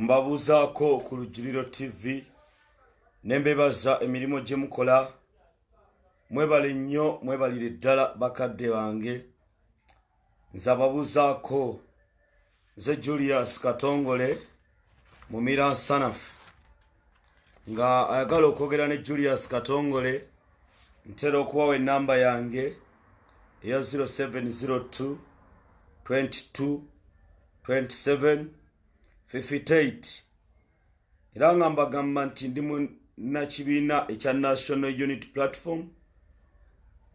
Mbabuzaako ku Lujjuliro TV nembebaza emirimu gye mukola. Mwebale nnyo, mwebalire ddala bakadde bange. Nze ababuzaako nze Julius Katongole mumira nsanafu. Nga ayagala okwogera ne Julius Katongole ntera okubawa ennamba yange eya 0702 22 27 58. Era nga mbagamba nti ndi munnakibiina ekya National Unity Platform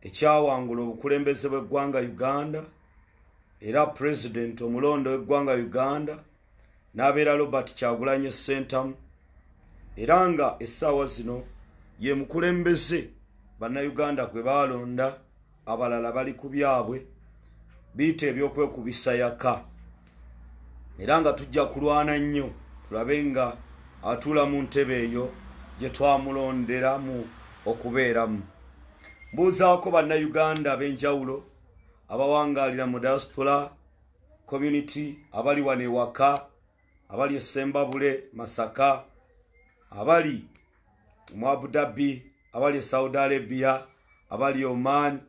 ekyawangula obukulembeze bw'eggwanga Uganda, era President omulondo w'eggwanga Uganda n'abeera Robert Kyagulanyi Ssentamu, era nga essaawa zino ye mukulembeze bannayuganda gwe baalonda, abalala bali ku byabwe biyita ebyokwekubisa yaka. Era nga tujja kulwana nnyo tulabe nga atuula mu ntebe eyo gye twamulonderamu okubeeramu. Mbuuzaako bannayuganda ab'enjawulo abawangaalira mu diaspora community, abali wano ewaka, abali e Sembabule, Masaka, abali mu Abu Dhabi, abali e Saudi Arabia, abali Oman,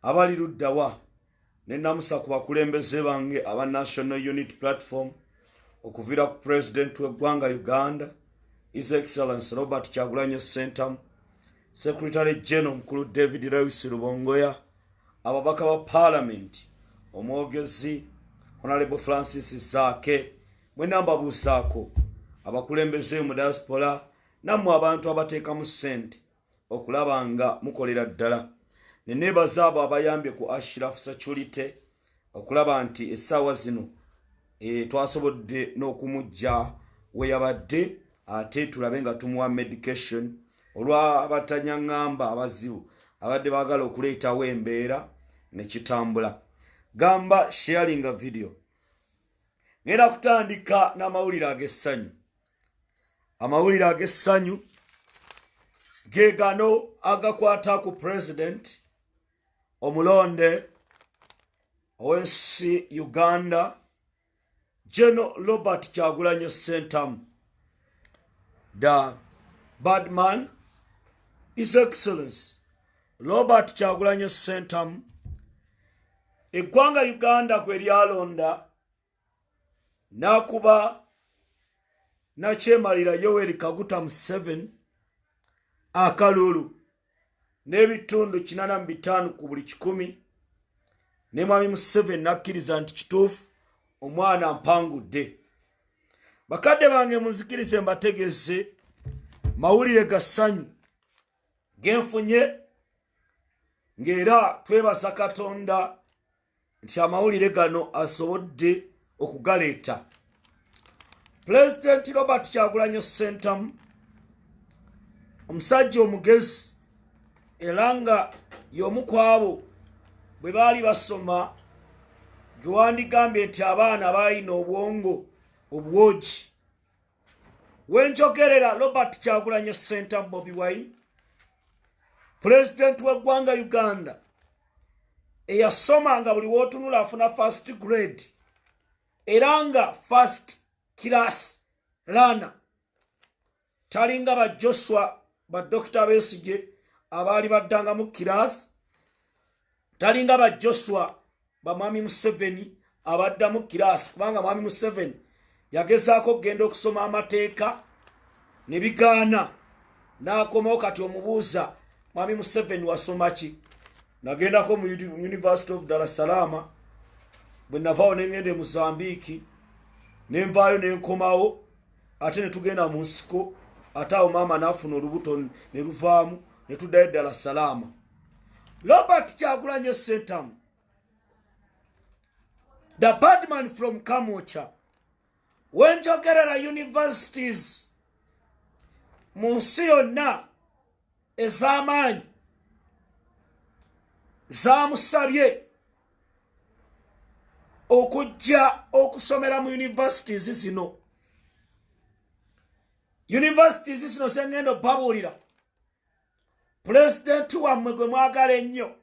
abali luddawa. Ne namusa ku bakulembeze bange aba National Unity Platform okuviira ku President w'eggwanga Uganda, His Excellency Robert Kyagulanyi Ssentamu, Secretary General Mukulu David Lewis Rubongoya, ababaka ba Parliament, omwogezi Honorable Francis Zaake, mwena mbabuusaako abakulembeze mu diaspora nammwe abantu abateekamu ssente okulaba nga mukolera ddala. Ne neebaza abo abayambye ku Ashraf Security okulaba nti essaawa zino twasobodde n'okumujja we yabadde, ate tulabe nga tumuwa medication olw'abatanyaŋŋamba abazibu abadde baagala okuleetawo embeera ne kitambula. Gamba sharing a video. Ngenda kutandika n'amawulire ag'essanyu. Amawulire ag'essanyu ge gano agakwata ku President omulonde ow'ensi Uganda, General Robert Kyagulanyi Ssentamu, the bad man, His Excellency Robert Kyagulanyi Ssentamu. Eggwanga Uganda kwe lyalonda n'akuba nakyemalira Yoweri Kaguta Museveni akalulu n'ebitundu 85 ku buli 100, ne Mwami Museveni n'akkiriza nti kituufu omwana mpangudde. Bakadde bange munzikirize mbategeeze mawulire ga ssanyu genfunye, ng'era twebaza Katonda nti amawulire gano asobodde okugaleeta. President Robert Kyagulanyi Ssentamu omusajja omugezi, era nga y'omu ku abo bwe baali basoma gwe wandigambye nti abaana baalina obwongo obwogi. Wenjogerera Robert Kyagulanyi Ssentamu Bobi Wine, President w'eggwanga Uganda, eyasoma nga buli wootunula afuna first grade, era nga first class learner, talinga ba Joshua ba Dr. Besigye abaali baddanga mu class, talinga ba Joshua ba Mwami Museveni abadda mu class, kubanga Mwami Museveni yagezaako okugenda okusoma amateeka ne bigaana, n'akomawo kati omubuuza Mwami Museveni wasoma ki? Nagendako mu University of Dar es Salaam, bwe navaawo ne ngenda e Mozambique, ne nvaayo ne nkomawo, ate ne tugenda mu nsiko, ate awo maama n'afuna olubuto ne luvaamu ne tuddayo Dar es Salaam. Robert Kyagulanyi Ssentamu, the bad man from Kamocha. Wenjogerera universities mu nsi yonna ez'amaanyi zaamusabye okujja okusomera mu universities zino. Universities zino zengenda obbabuulira President wammwe gwe mwagala ennyo,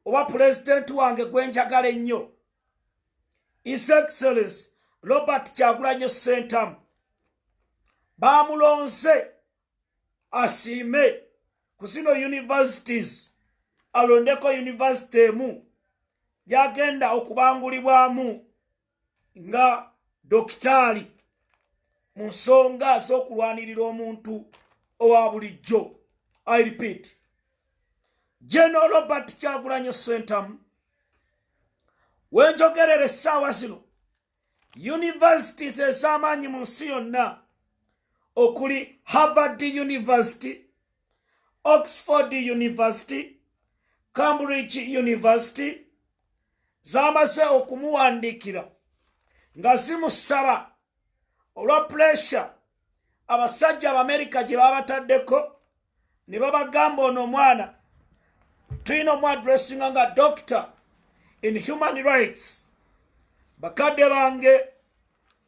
oba President wange gwe njagala ennyo, His Excellency Robert Kyagulanyi Ssentamu bamulonze asiime ku zino universities alondeko university emu gyagenda okubangulibwamu nga dokitaali mu nsonga z'okulwanirira omuntu owa bulijjo. I repeat, General Robert Kyagulanyi Ssentamu wenjogerera essaawa zino universities ez'amaanyi mu nsi yonna okuli Harvard University, Oxford University, Cambridge University zamaze okumuwandiikira nga zimusaba olwa pressure abasajja Abamerika gye babataddeko ne babagamba ono omwana tulina omuadressinga nga doctor in human rights. Bakadde bange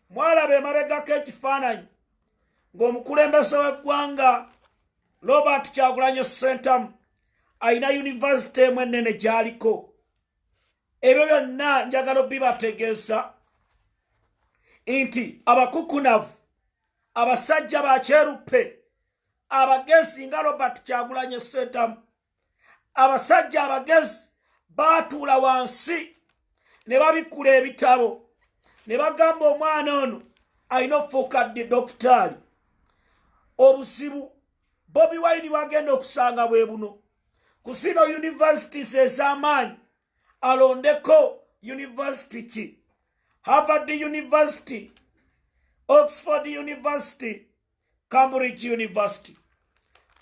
mwalaba emabegako ekifaananyi ng'omukulembeze w'eggwanga Robert Kyagulanyi Ssentamu ayina university emu ennene gy'aliko. Ebyo byonna njagala obibategeeza nti abakukunavu, abasajja bakyeruppe, abagezi nga Robert Kyagulanyi Ssentamu, abasajja abagezi baatuula wansi ne babikula ebitabo ne bagamba omwana ono alina okufuuka dokitaali. Obuzibu Bobi Wine bwagenda okusanga bwe buno ku zino universities ez'amaanyi alondeko university ki? Harvard University, Oxford University, Cambridge University.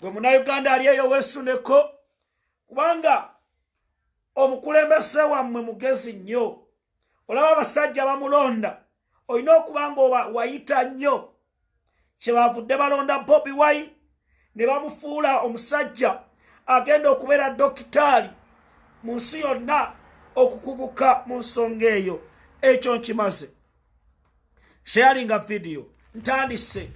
Gwe Munnayuganda ali eyo weesuneko kubanga omukulembeze wammwe mugezi nnyo. Olaba abasajja bamulonda olina okuba nga wayita nnyo. Kyebavudde balonda Bobi Wine ne bamufuula omusajja agenda okubeera dokitaali mu nsi yonna okukuguka mu nsonga eyo. Ekyo nkimaze. Sharinga video ntandise.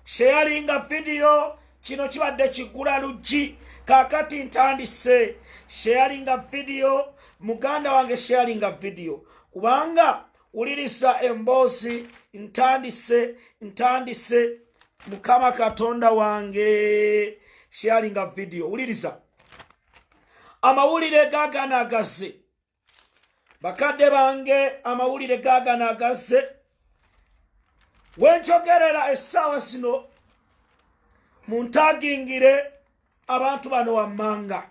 Sharinga video kino kibadde kigula luggi kakati ntandise. Sharinga video muganda wange sharinga video kubanga ulirisa emboozi ntandise Mukama Katonda wange. Sharinga video ulirisa amawulire gaganagaze. Bakadde bange amawulire gaganagaze wenjogerera essaawa zino muntagingire abantu bano wammanga.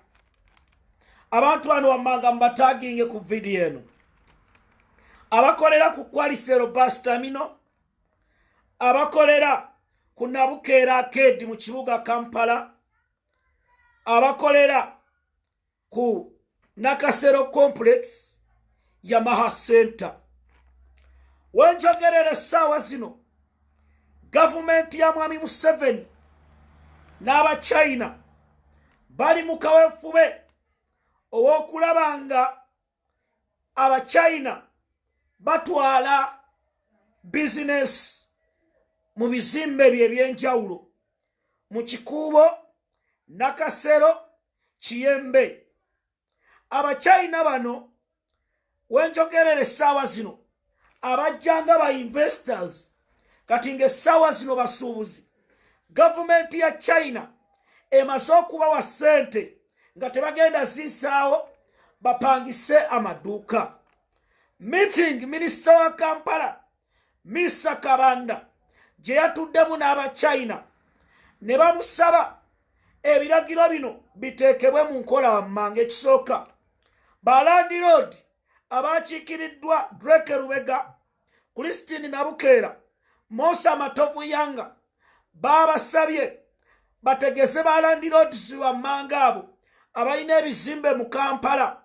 Abantu bano wammanga mbataginge ku video eno. Abakolera ku Kwalisero bus terminal, abakolera ku Nabukeera Arcade mu kibuga Kampala, abakolera ku Nakasero complex Yamaha Center. Wenjogerera essaawa zino gavumenti ya Mwami Museveni n'Abachina bali mu kaweefube ow'okulaba nga Abachina batwala bizinesi mu bizimbe bye ebyenjawulo mu Kikuubo, Nakasero, Kiyembe. Abachina bano wenjogerera essaawa zino abajjanga ba investors kati ng'essaawa zino basuubuzi. Gavumenti ya China emaze okubawa ssente nga tebagenda zisaawo bapangise amaduuka. Meeting Minister wa Kampala Misa Kabanda gye yatuddemu n'Abachina ne bamusaba ebiragiro bino biteekebwe mu nkola wammanga. Ekisooka balandiroodi abakiikiriddwa Drake Lubega, Christine Nabukeera, Musa Matovu Yanga babasabye bategese balandiroodi wammanga abo abalina ebizimbe mu Kampala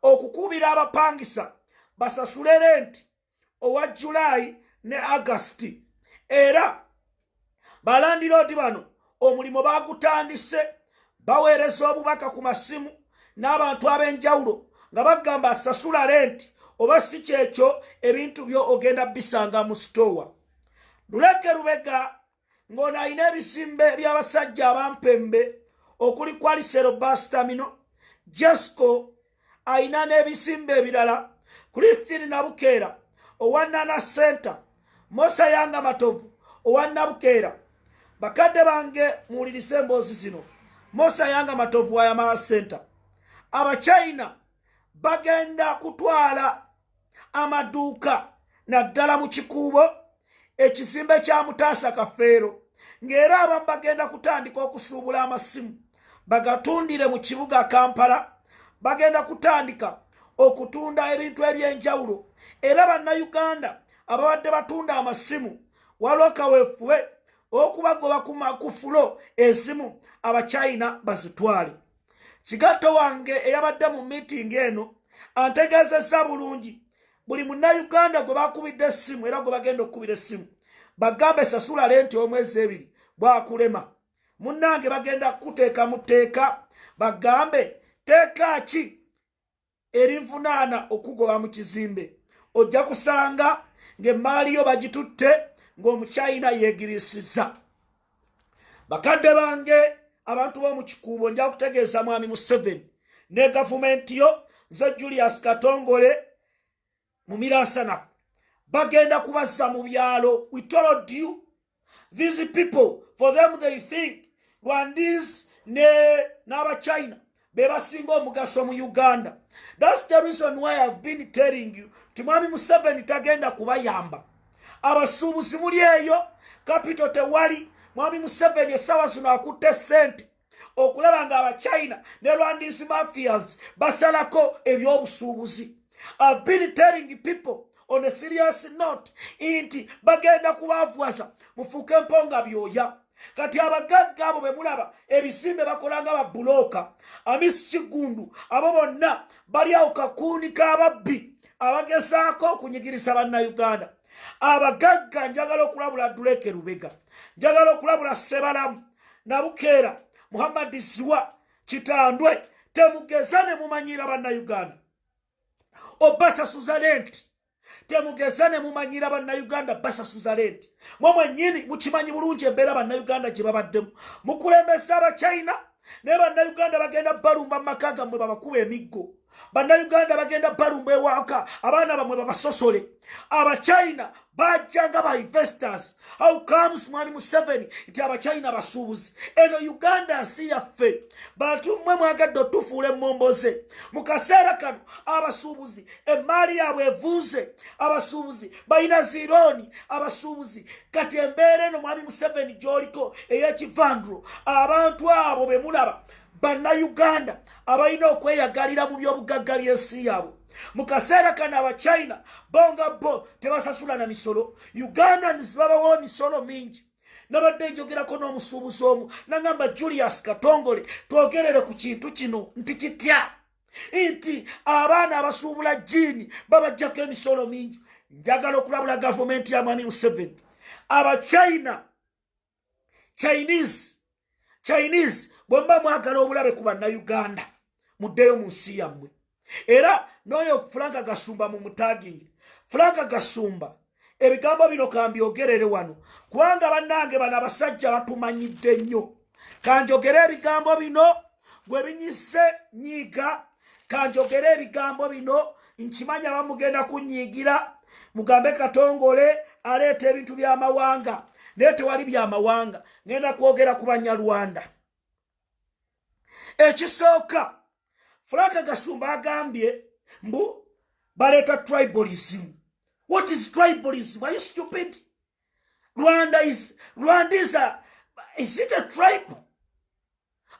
okukubira abapangisa basasule renti owa July ne August. Era balandiroodi bano omulimo bagutandise baweereza obubaka ku masimu n'abantu ab'enjawulo nga bagamba asasula renti oba si kyekyo ebintu byo ogenda bisanga mu stowa. Drake Lubega ng'ono alina ebizimbe by'abasajja abampembe okuli Kwalisero bus terminal, Jesco alina n'ebizimbe ebirala, Christine Nabukeera owa Nana Center, Musa Yanga Matovu owa Nabukeera, bakadde bange muwulirize emboozi zino. Mosa Yanga Matovu wa Yamaha Center. Abachina bagenda kutwala amaduuka naddala mu kikuubo ekizimbe kya Mutaasa Kafeero, ng'era abamu bagenda kutandika okusuubula amasimu bagatundire mu kibuga Kampala. Bagenda kutandika okutunda ebintu ebyenjawulo, era bannayuganda ababadde batunda amasimu waliwo kaweefube okubagoba ku makufulo ezimu Abachina bazitwale. Kigatto wange eyabadde mu meeting eno antegeezezza bulungi buli munnayuganda gwe bakubidde essimu era gwe bagenda okukubira essimu bagambe sasula lenti omwezi 2 bwakulema. Munnange bagenda kuteeka mu tteeka bagambe teeka ki erinvunaana okugoba mu kizimbe. Ojja kusanga ng'emmaali yo bagitutte ng'Omuchina yeegirisizza. Bakadde bange abantu b'omu kikuubo nja kutegeeza Mwami Museveni ne gavumenti yo nze Julius Katongole mu Miransanafu bagenda kubazza mu byalo. We told you these people, for them they think Rwandese n'Abachina be basinga omugaso mu Uganda. That's the reason why I've been telling you ti Mwami Museveni tagenda kubayamba. Abasuubuzi muli eyo, capital tewali. Mwami Museveni essaawa zino akutte ssente okulaba nga Abachina ne Rwandese mafias basalako ebyobusuubuzi. I've been telling people on a serious note inti bagenda kubavuwaza mufuuke mponga byoya. Kati abagagga abo be mulaba ebizimbe bakolanga babuloka Amisi Kigundu abo bonna bali awo kakuuni k'ababbi abagezaako okunyigiriza bannayuganda. Abagagga njagala okulabula Duleke Lubega, njagala okulabula Sebalamu Nabukeera, Muhammad Ziwa, Kitandwe. Temugeza ne mumanyira bannayuganda obasasuza lenti. Temugeza ne mumanyira bannayuganda basasuza lenti. Mwe mwennyini mukimanyi bulungi embeera bannayuganda gye babaddemu. Mukulembesa Abachina ne bannayuganda bagenda balumba mu maka gammwe babakuba emiggo. Bannayuganda bagenda balumba ewaka abaana bamwe babasosole. Abachina bajja nga ba investors. How comes Mwami Museveni nti Abachina basuubuzi? Eno Uganda nsi yaffe. Bantu mmwe mwagadde otufuula emmomboze. Mu kaseera kano abasuubuzi emmaali yaabwe evunze. Abasuubuzi balina zirooni. Abasuubuzi kati embeera eno Mwami Museveni gy'oliko ey'ekivanduro. Abantu abo be mulaba bannayuganda abalina okweyagalira mu by'obugagga by'ensi yaabwe. Mu kaseera kano Abachina bonga bo tebasasula na misolo. Ugandans babawo misolo mingi. Nabadde njogerako n'omusuubuzi omu nangamba Julius Katongole twogerere ku kintu kino nti kitya nti abaana abasuubula jjiini babajjako emisolo mingi. Njagala okulabula gavumenti ya Mwami Museveni. Abachina Chinese bwemba mwagala obulabe ku bannayuganda muddeyo mu nsi yammwe. Era n'oyo Frank Gasumba mu mutagingi. Frank Gasumba ebigambo bino kambyogerere wano kubanga bannange bano abasajja batumanyidde nnyo. Kanjogere ebigambo bino gwe binyise nyiiga. Kanjogere ebigambo bino nkimanya bamugenda kunyiigira mugambe Katongole aleeta ebintu by'amawanga naye tewali by'amawanga. Ngenda kwogera ku Banyarwanda. Ekisooka Frank Gasumba agambye mbu baleta tribalism. What is tribalism? Are you stupid? Rwanda is it a tribe?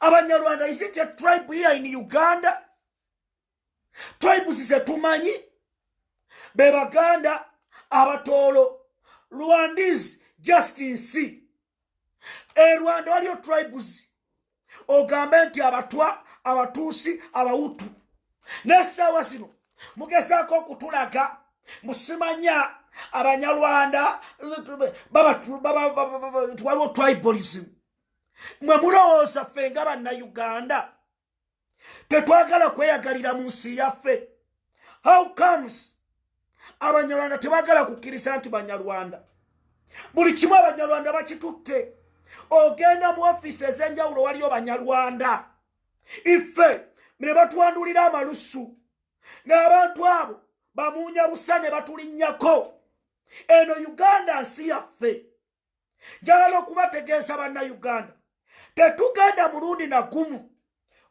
Abanyarwanda, is it a tribe here in Uganda? Tribes is a tumanyi. Bebaganda, Abatolo, Rwandese, just in sea. Rwanda waliyo tribes. Ogambe nti Abatwa, Abatusi, Abahutu. N'essaawa zino mugezaako okutulaga musimanya Abanyarwanda waliwo tribalism. Mwe mulowooza ffe nga bannayuganda tetwagala kweyagalira mu nsi yaffe? How comes Abanyarwanda tebagala kukkiriza nti Banyarwanda? Buli kimu Abanyarwanda bakitutte. Ogenda mu ofiisi ez'enjawulo waliyo Banyarwanda. Iffe ne batwandulira amalusu n'abantu abo bamuunya busa ne batulinnyako. Eno Uganda nsi yaffe. njagala okubategeeza bannayuganda tetugenda mulundi na gumu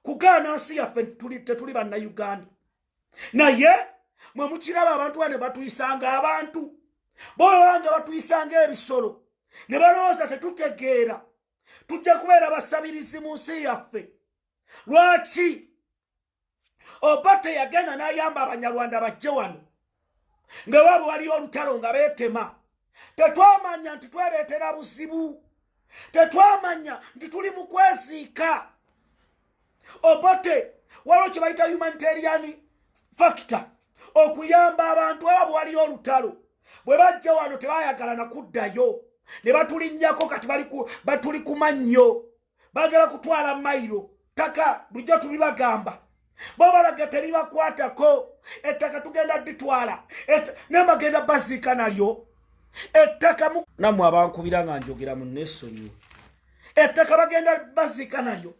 kugaana nsi yaffe tetuli bannayuganda naye mwe mukiraba abantu bane batuyisanga abantu boolanga batuyisanga ebisolo ne balowooza tetutegeera tujja kubeera basabirizi mu nsi yaffe lwaki oba teyagenda n'ayamba abanyarwanda bajje wano nga waabwe waliyo olutalo nga beetema tetwamanya nti twereetera buzibu tetwamanya nti tuli mu kweziika obote waliwo kye bayita humanitarian factor okuyamba abantu waabwe waliyo olutalo bwe bajja wano tebayagala nakuddayo ne batulinnyako kati batuli ku mannyo bagala kutwala mayiro ttaka bulijjo tubibagamba bo balaga tebibakwatako ettaka tugenda ditwala nebagenda baziika nalyo ettaka nammwe abankubira nga njogera mu nneesonyiwe ettaka bagenda baziika nalyo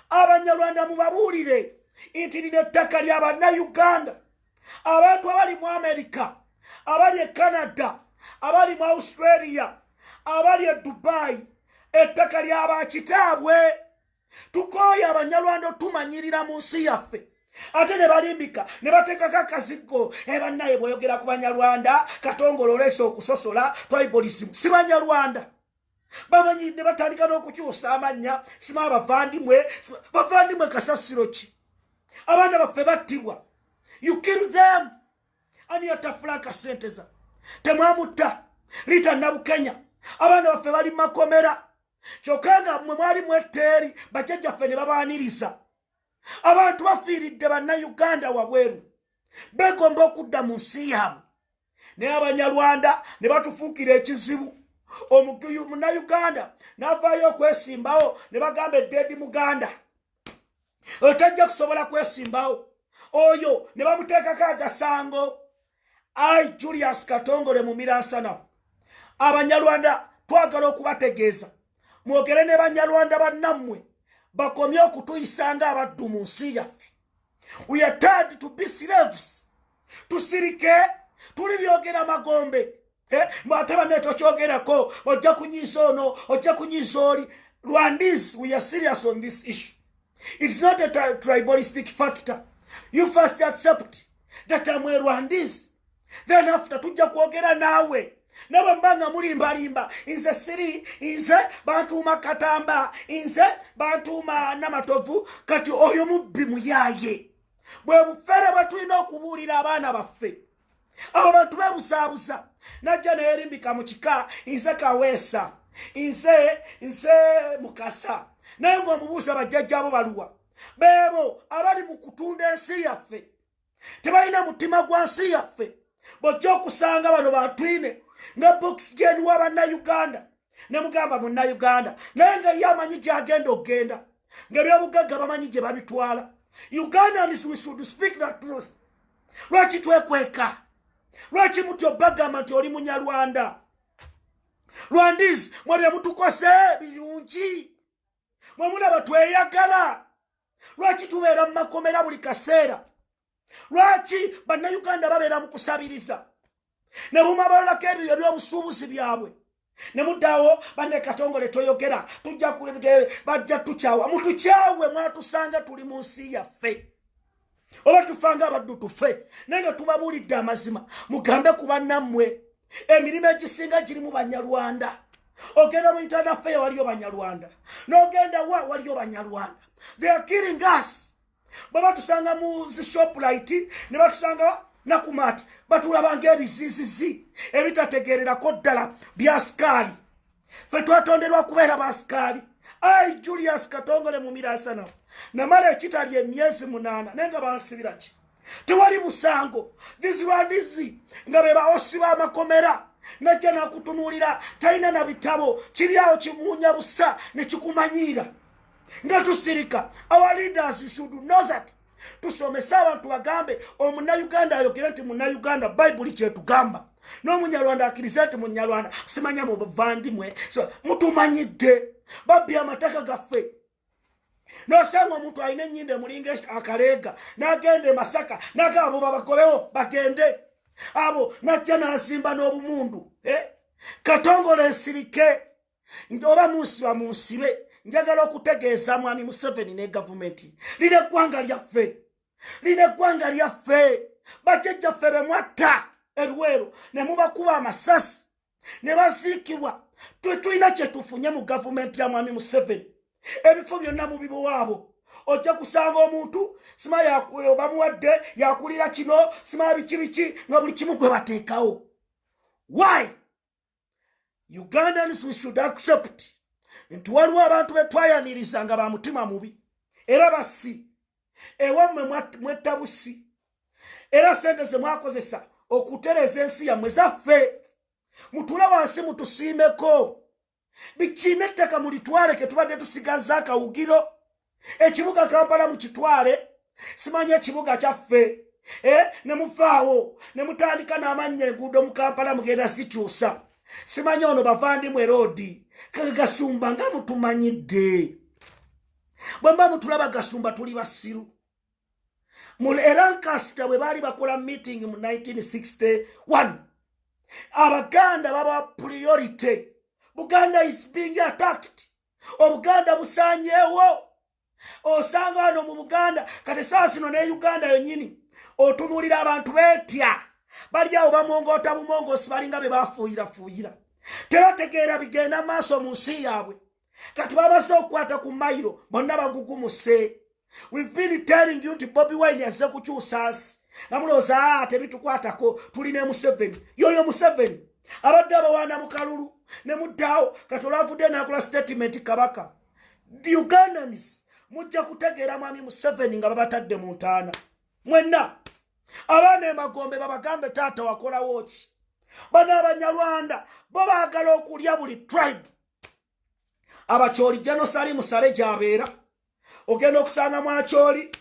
abanyarwanda mubabuulire nti lino ettaka lya bannayuganda abantu abali mu amerika abali e canada abali mu australia abali e dubai ettaka lyabakitaabwe tukooye abanyarwanda otumanyirira mu nsi yaffe ate ne balimbika ne bateekako akazigo bannaye bweyogera ku banyarwanda katongole oleese okusosola tribalism si banyarwanda bamanyi ne batandika n'okukyusa amannya sima bavandimwe kasasiro ki abaana baffe battibwa you kill them ani yatafulaka senteza temwamutta lita nabukenya abaana baffe bali makomera kyokka nga mmwe mwali mwetteeri bajjajjaffe ne babaaniriza abantu bafiiridde bannayuganda wabweru begomba okudda mu nsi yaabwe naye abanyarwanda ne batufuukira ekizibu munnayuganda n'avaayo okwesimbawo ne bagamba eddeedi muganda otajja kusobola kwesimbawo oyo ne bamuteekako agasango ai Julius Katongole mu Miransana abanyarwanda twagala okubategeeza mwogere ne banyarwanda bannammwe bakomye okutuyisanga abaddu mu nsi yaffe we are tired to be slaves tusirike tuli byogera magombe ate banne tokyogerako ojja kunyiisa ono ojja kunyiisa oli Rwandese we are serious on this issue it's not a tribalistic factor you first accept that I'm a Rwandese then after tujja kwogera naawe nabo mbanga mulimbalimba inze siri inze bantuma katamba inze bantuma namatovu kati oyo mubbi muyaye bwe bufere batulina okubuulira abaana baffe abo bantu bebusaabusa najja neyerimbika mu kika inze kaweesa inze mukasa naye ng'omubuusa bajjajja abo baluwa beebo abali mu kutunda ensi yaffe tebalina mutima gwa nsi yaffe bojja okusanga bano batwine nga oxygen wa bannayuganda ne mugamba munnayuganda naye nga ye amanyi gyagenda okgenda ng'ebyobugagga bamanyi gye babitwala Ugandans we should speak the truth lwaki twekweka lwaki mutyo bagamba nti oli munyarwanda Rwandese mwe bye mutukose birungi mwe mulaba tweyagala lwaki tubeera mu makomera buli kaseera lwaki bannayuganda babeera mu kusabiriza ne bumabalako ebyo ebyobusuubuzi byabwe ne muddawo banne Katongole toyogera tujja bajja tukyawa mutukyawe mwatusanga tuli mu nsi yaffe oba tufanga abaddu tufe naye nga tubabuulidde amazima mugambe ku bannammwe emirimu egisinga girimu banyarwanda ogenda mu internafeya waliyo banyarwanda n'ogenda wa waliyo banyarwanda they are killing us bwe batusanga mu shoplight ne batusanga nakumati batulabanga ebizizizi ebitategererako ddala byasikaali ffe twatonderwa kubeera basikaali ai Julius Katongole mu Miransana namala ekitali emyezi 8 naye nga bansibira ki tewali musango these nga be baosi b'amakomera najja nakutunuulira talina na bitabo kiri awo kimuunya busa ne kikumanyiira nga tusirika our leaders should know that tusomesa abantu bagambe omunnayuganda ayogera nti munnayuganda bayibuli kyetugamba n'omunyarwanda akkiriza nti munyarwanda simanya mu buvandimwe mutumanyidde babbi amataka gaffe n'osanga omuntu alina ennyinda emulinga akaleega n'agenda e Masaka n'agamba abo babagobewo bagende abo najja n'asimba n'obumundu Katongole ensirike oba munsiba munsibe njagala okutegeeza mwami Museveni ne gavumenti lino eggwanga lyaffe bajjajjaffe be mwatta Erweru ne mubakuba amasasi ne baziikibwa tulina kye tufunye mu gavumenti ya mwami Museveni ebifo byonna mu bibuwaabo ojja kusanga omuntu sima bamuwadde yakulira kino sima biki nga buli kimu gwe bateekawo. Why? Ugandans we should accept nti waliwo abantu betwayaniriza nga ba mutima mubi era basi ewammwe mwetta busi era sente ze mwakozesa okutereza ensi yammwe zaffe mutula wansi mutusiimeko bikine ettaka mulitwale ke tubadde tusigaza akawugiro ekibuga Kampala mukitwale simanye ekibuga kyaffe ne mufaawo ne mutandika n'amannya enguudo mu Kampala mugenda sikyusa simanye ono bavandimwe roadi Gasumba nga mutumanyidde bwe mba mutulaba Gasumba tuli basiru mu Lancaster bwe baali bakola meeting mu 1961 Abaganda baba priority. Buganda is being attacked. Obuganda busanyewo. Osanga ano mu Buganda kati sasa no ne Uganda yonyini otunulira abantu betya bali awo bamongota bumongosi balinga be bafuuyira tebategeera bigenda maaso mu nsi yaabwe kati babase okwata ku mayiro bonna bagugumuse. We've been telling you to Bobi Wine yazze kukyusa nsi namuloza tebitukwatako tuline Museveni yoyo Museveni abadde abawana mu kalulu ne muddaawo kati olwavudde n'akola statement Kabaka. The Ugandans mujja kutegeera mwami Museveni nga babatadde mu ntaana mwenna abaana emagombe babagambe taata wakolawo ki bano Abanyarwanda bo baagala okulya buli tribe. Abakyoli genocide musale gyabeera ogenda okusanga mwakyoli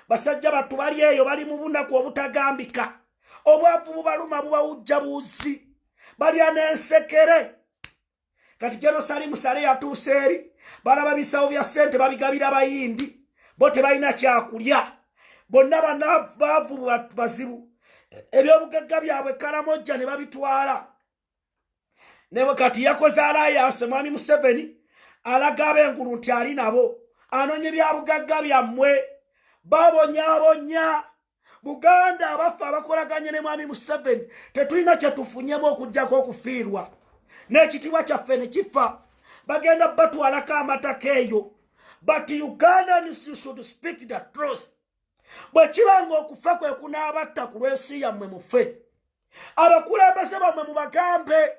basajja battu bali eyo bali mu bunaku obutagambika obwavu bubaluma bubawujja buuzi balya n'ensekere kati genocide musale yatuuse eri balaba bisawo bya ssente babigabira bayindi bo tebalina kyakulya bonna baavu bazibu ebyobugagga byabwe Karamojja ne babitwala ne kati yakoze alliance mwami Museveni alaga ab'engulu nti ali nabo anonye byabugagga byammwe babonyabonya Buganda abafa abakolaganye ne mwami Museveni tetulina kye tufunyemu okujjako okufiirwa n'ekitibwa kyaffe ne kifa bagenda batwalako amataka eyo. But Ugandans you should speak the truth. Bwe kibanga okufa kwe kunaabatta ku lw'ensi yammwe mufe abakulembeze bammwe mubagambe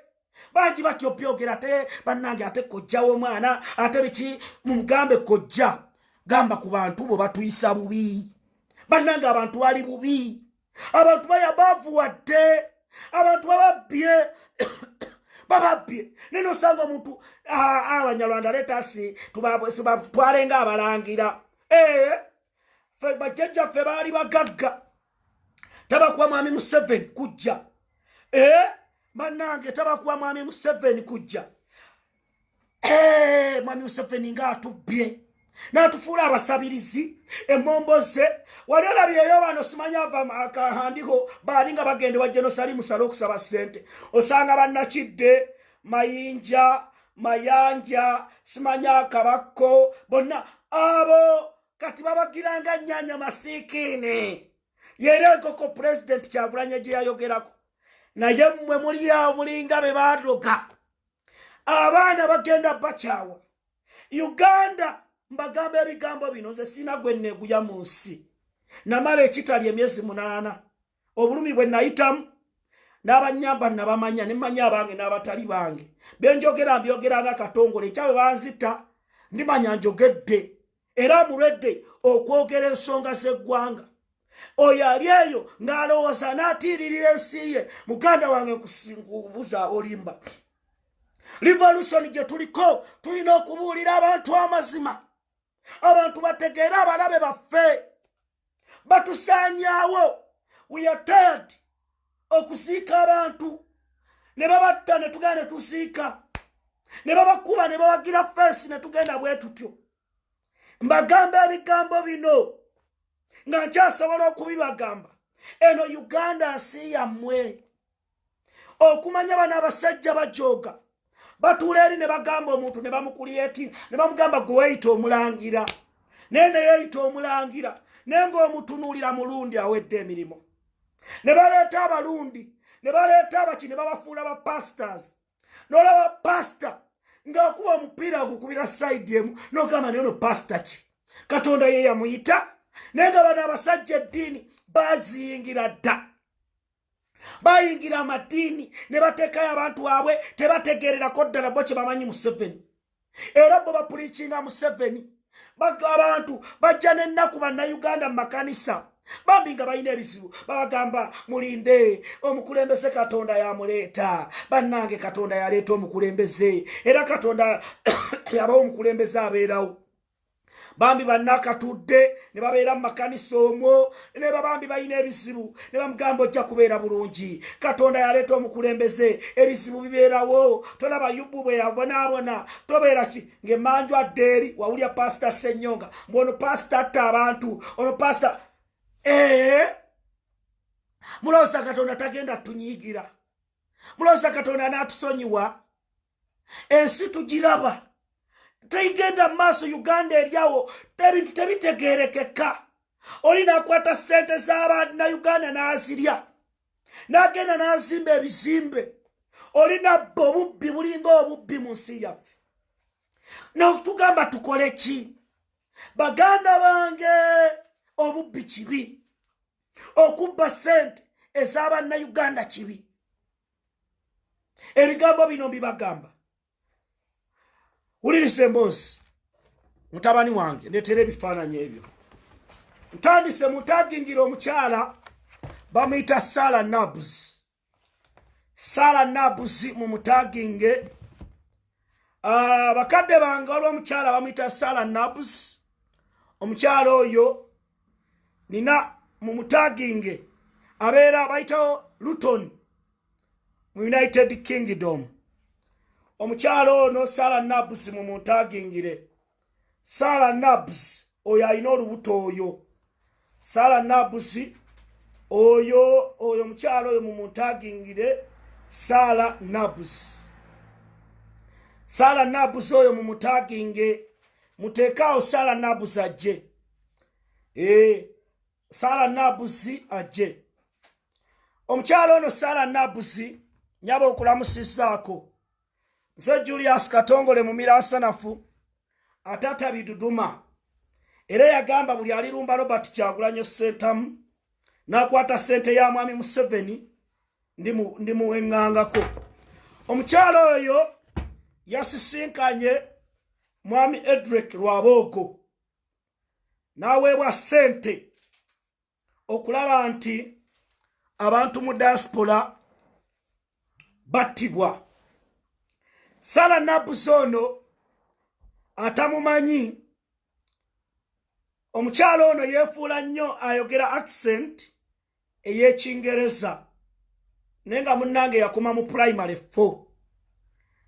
bangi batyo byogera ate bannange ate kojjawo omwana ate biki mumugambe kojja gamba ku bantu bo batuyisa bubi bannange abantu bali bubi abantu bayabavuwadde abantu bababye nino sanga omuntu Abanyarwanda letasi twalenga abalangira fe bajjajja fe baali bagagga tabakuwa mwami Museveni kujja bannange tabakuwa mwami Museveni kujja mwami Museveni nga atubbye n'atufuula abasabirizi emmomboze wali olabyeyo bano simanya ava akahandiko balinga bagende wa genocide musale okusaba ssente osanga bannakidde mayanja simanya Kabako bonna abo kati babagiranga nyanya masiikini yera enkoko president Kyagulanyi gye yayogerako naye mmwe muliawo mulinga be baaloga abaana bagenda bakyawa Uganda mbagamba ebigambo bino nze sina gwe nneeguya mu nsi namala ekitali emyezi 8 obulumi bwe nayitamu n'abanyamba nabamanya ne mmanya abange n'abatali bange benjogera mbyogeranga Katongole ekyabe banzita ndimanya njogedde era mulwedde okwogera ensonga z'eggwanga oyo ali eyo ng'alowooza n'atiiririra ensi ye muganda wange nkubuuza olimba revolution gye tuliko tulina okubuulira abantu amazima abantu bategeera abalabe baffe batusaanyaawo. We are tired okusiika abantu ne babatta ne tugenda ne tusiika ne babakuba ne bawagira fensi ne tugenda bwe tutyo. Mbagamba ebigambo bino nga nkyasobola okubibagamba eno Uganda nsi yammwe okumanya bano abasajja bajooga batula eri ne bagamba omuntu ne bamukuliyeti ne bamugamba gwe weyita omulangira nene yeyita omulangira nenga omutunuulira mulundi awedde emirimu ne baleeta abalundi ne baleeta abaki ne babafuula ba pastors n'olaba pastor ng'akuba omupiira gukubira sayidi emu n'ogamba naye ono pastor ki katonda ye yamuyita naye nga bano abasajja eddiini baziyingira dda bayingira amadiini ne bateekayo abantu baabwe tebategeererako ddala bo kye bamanyi Museveni era bo bapuliikinga Museveni abantu bajja n'ennaku bannayuganda mu makanisa bambi nga balina ebizibu babagamba mulinde omukulembeze katonda yamuleeta bannange katonda yaleeta omukulembeze era katonda yabawo omukulembeze abeerawo bambi bannakatudde ne babeera mu makanisa omwo ne babambi balina ebizibu ne bamugamba ojja kubeera bulungi katonda yaleeta omukulembeze ebizibu bibeerawo tolaba Yubu bwe yabonaabona tobeera ki ng'emanju adde eri wawulya pasita Ssennyonga mbwono pasita atta abantu ono pasita mulowooza katonda tagenda tunyiigira mulowooza katonda anatusonyiwa ensi tugiraba tegenda maaso Uganda eryawo ebintu tebitegeerekeka oli nakwata ssente z'Abannayuganda n'azirya n'agenda n'azimba ebizimbe oli nabba obubbi bulinga obubbi mu nsi yaffe nokutugamba tukole ki baganda bange obubbi kibi okubba ssente ez'Abannayuganda kibi ebigambo bino mbibagamba wuliriza emboozi mutabani wange ndeetera ebifaananyi ebyo ntandise mutagingira omukyala bamuyita Sarah Nabbs mu mutaginge bakadde bange olw'omukyala bamuyita Sarah Nabbs omukyala oyo nina mu mutaginge abeera bayitawo Luton mu United Kingdom omukyala ono Sarah Nabbs mu muntagingire Sarah Nabbs oyo alina olubuto oyo Sarah Nabbs oyo omukyala oyo mu muntagingire Sarah Nabbs oyo mu mutaginge muteekaawo Sarah Nabbs ajje Sarah Nabbs ajje omukyala ono Sarah Nabbs nyaba okulamusizaako nze Julius Katongole mu Mirasanafu atata biduduma era yagamba buli alirumba Robert Kyagulanyi Ssentamu n'akwata ssente ya mwami Museveni ndimuwengangako omukyala oyo yasisinkanye mwami Edrick Lwabogo n'aweebwa ssente okulaba nti abantu mu diaspora battibwa Sarah Nabbs ono atamumanyi omukyala ono yeefuula nnyo ayogera accent ey'Ekingereza naye nga munnange yakoma mu primary 4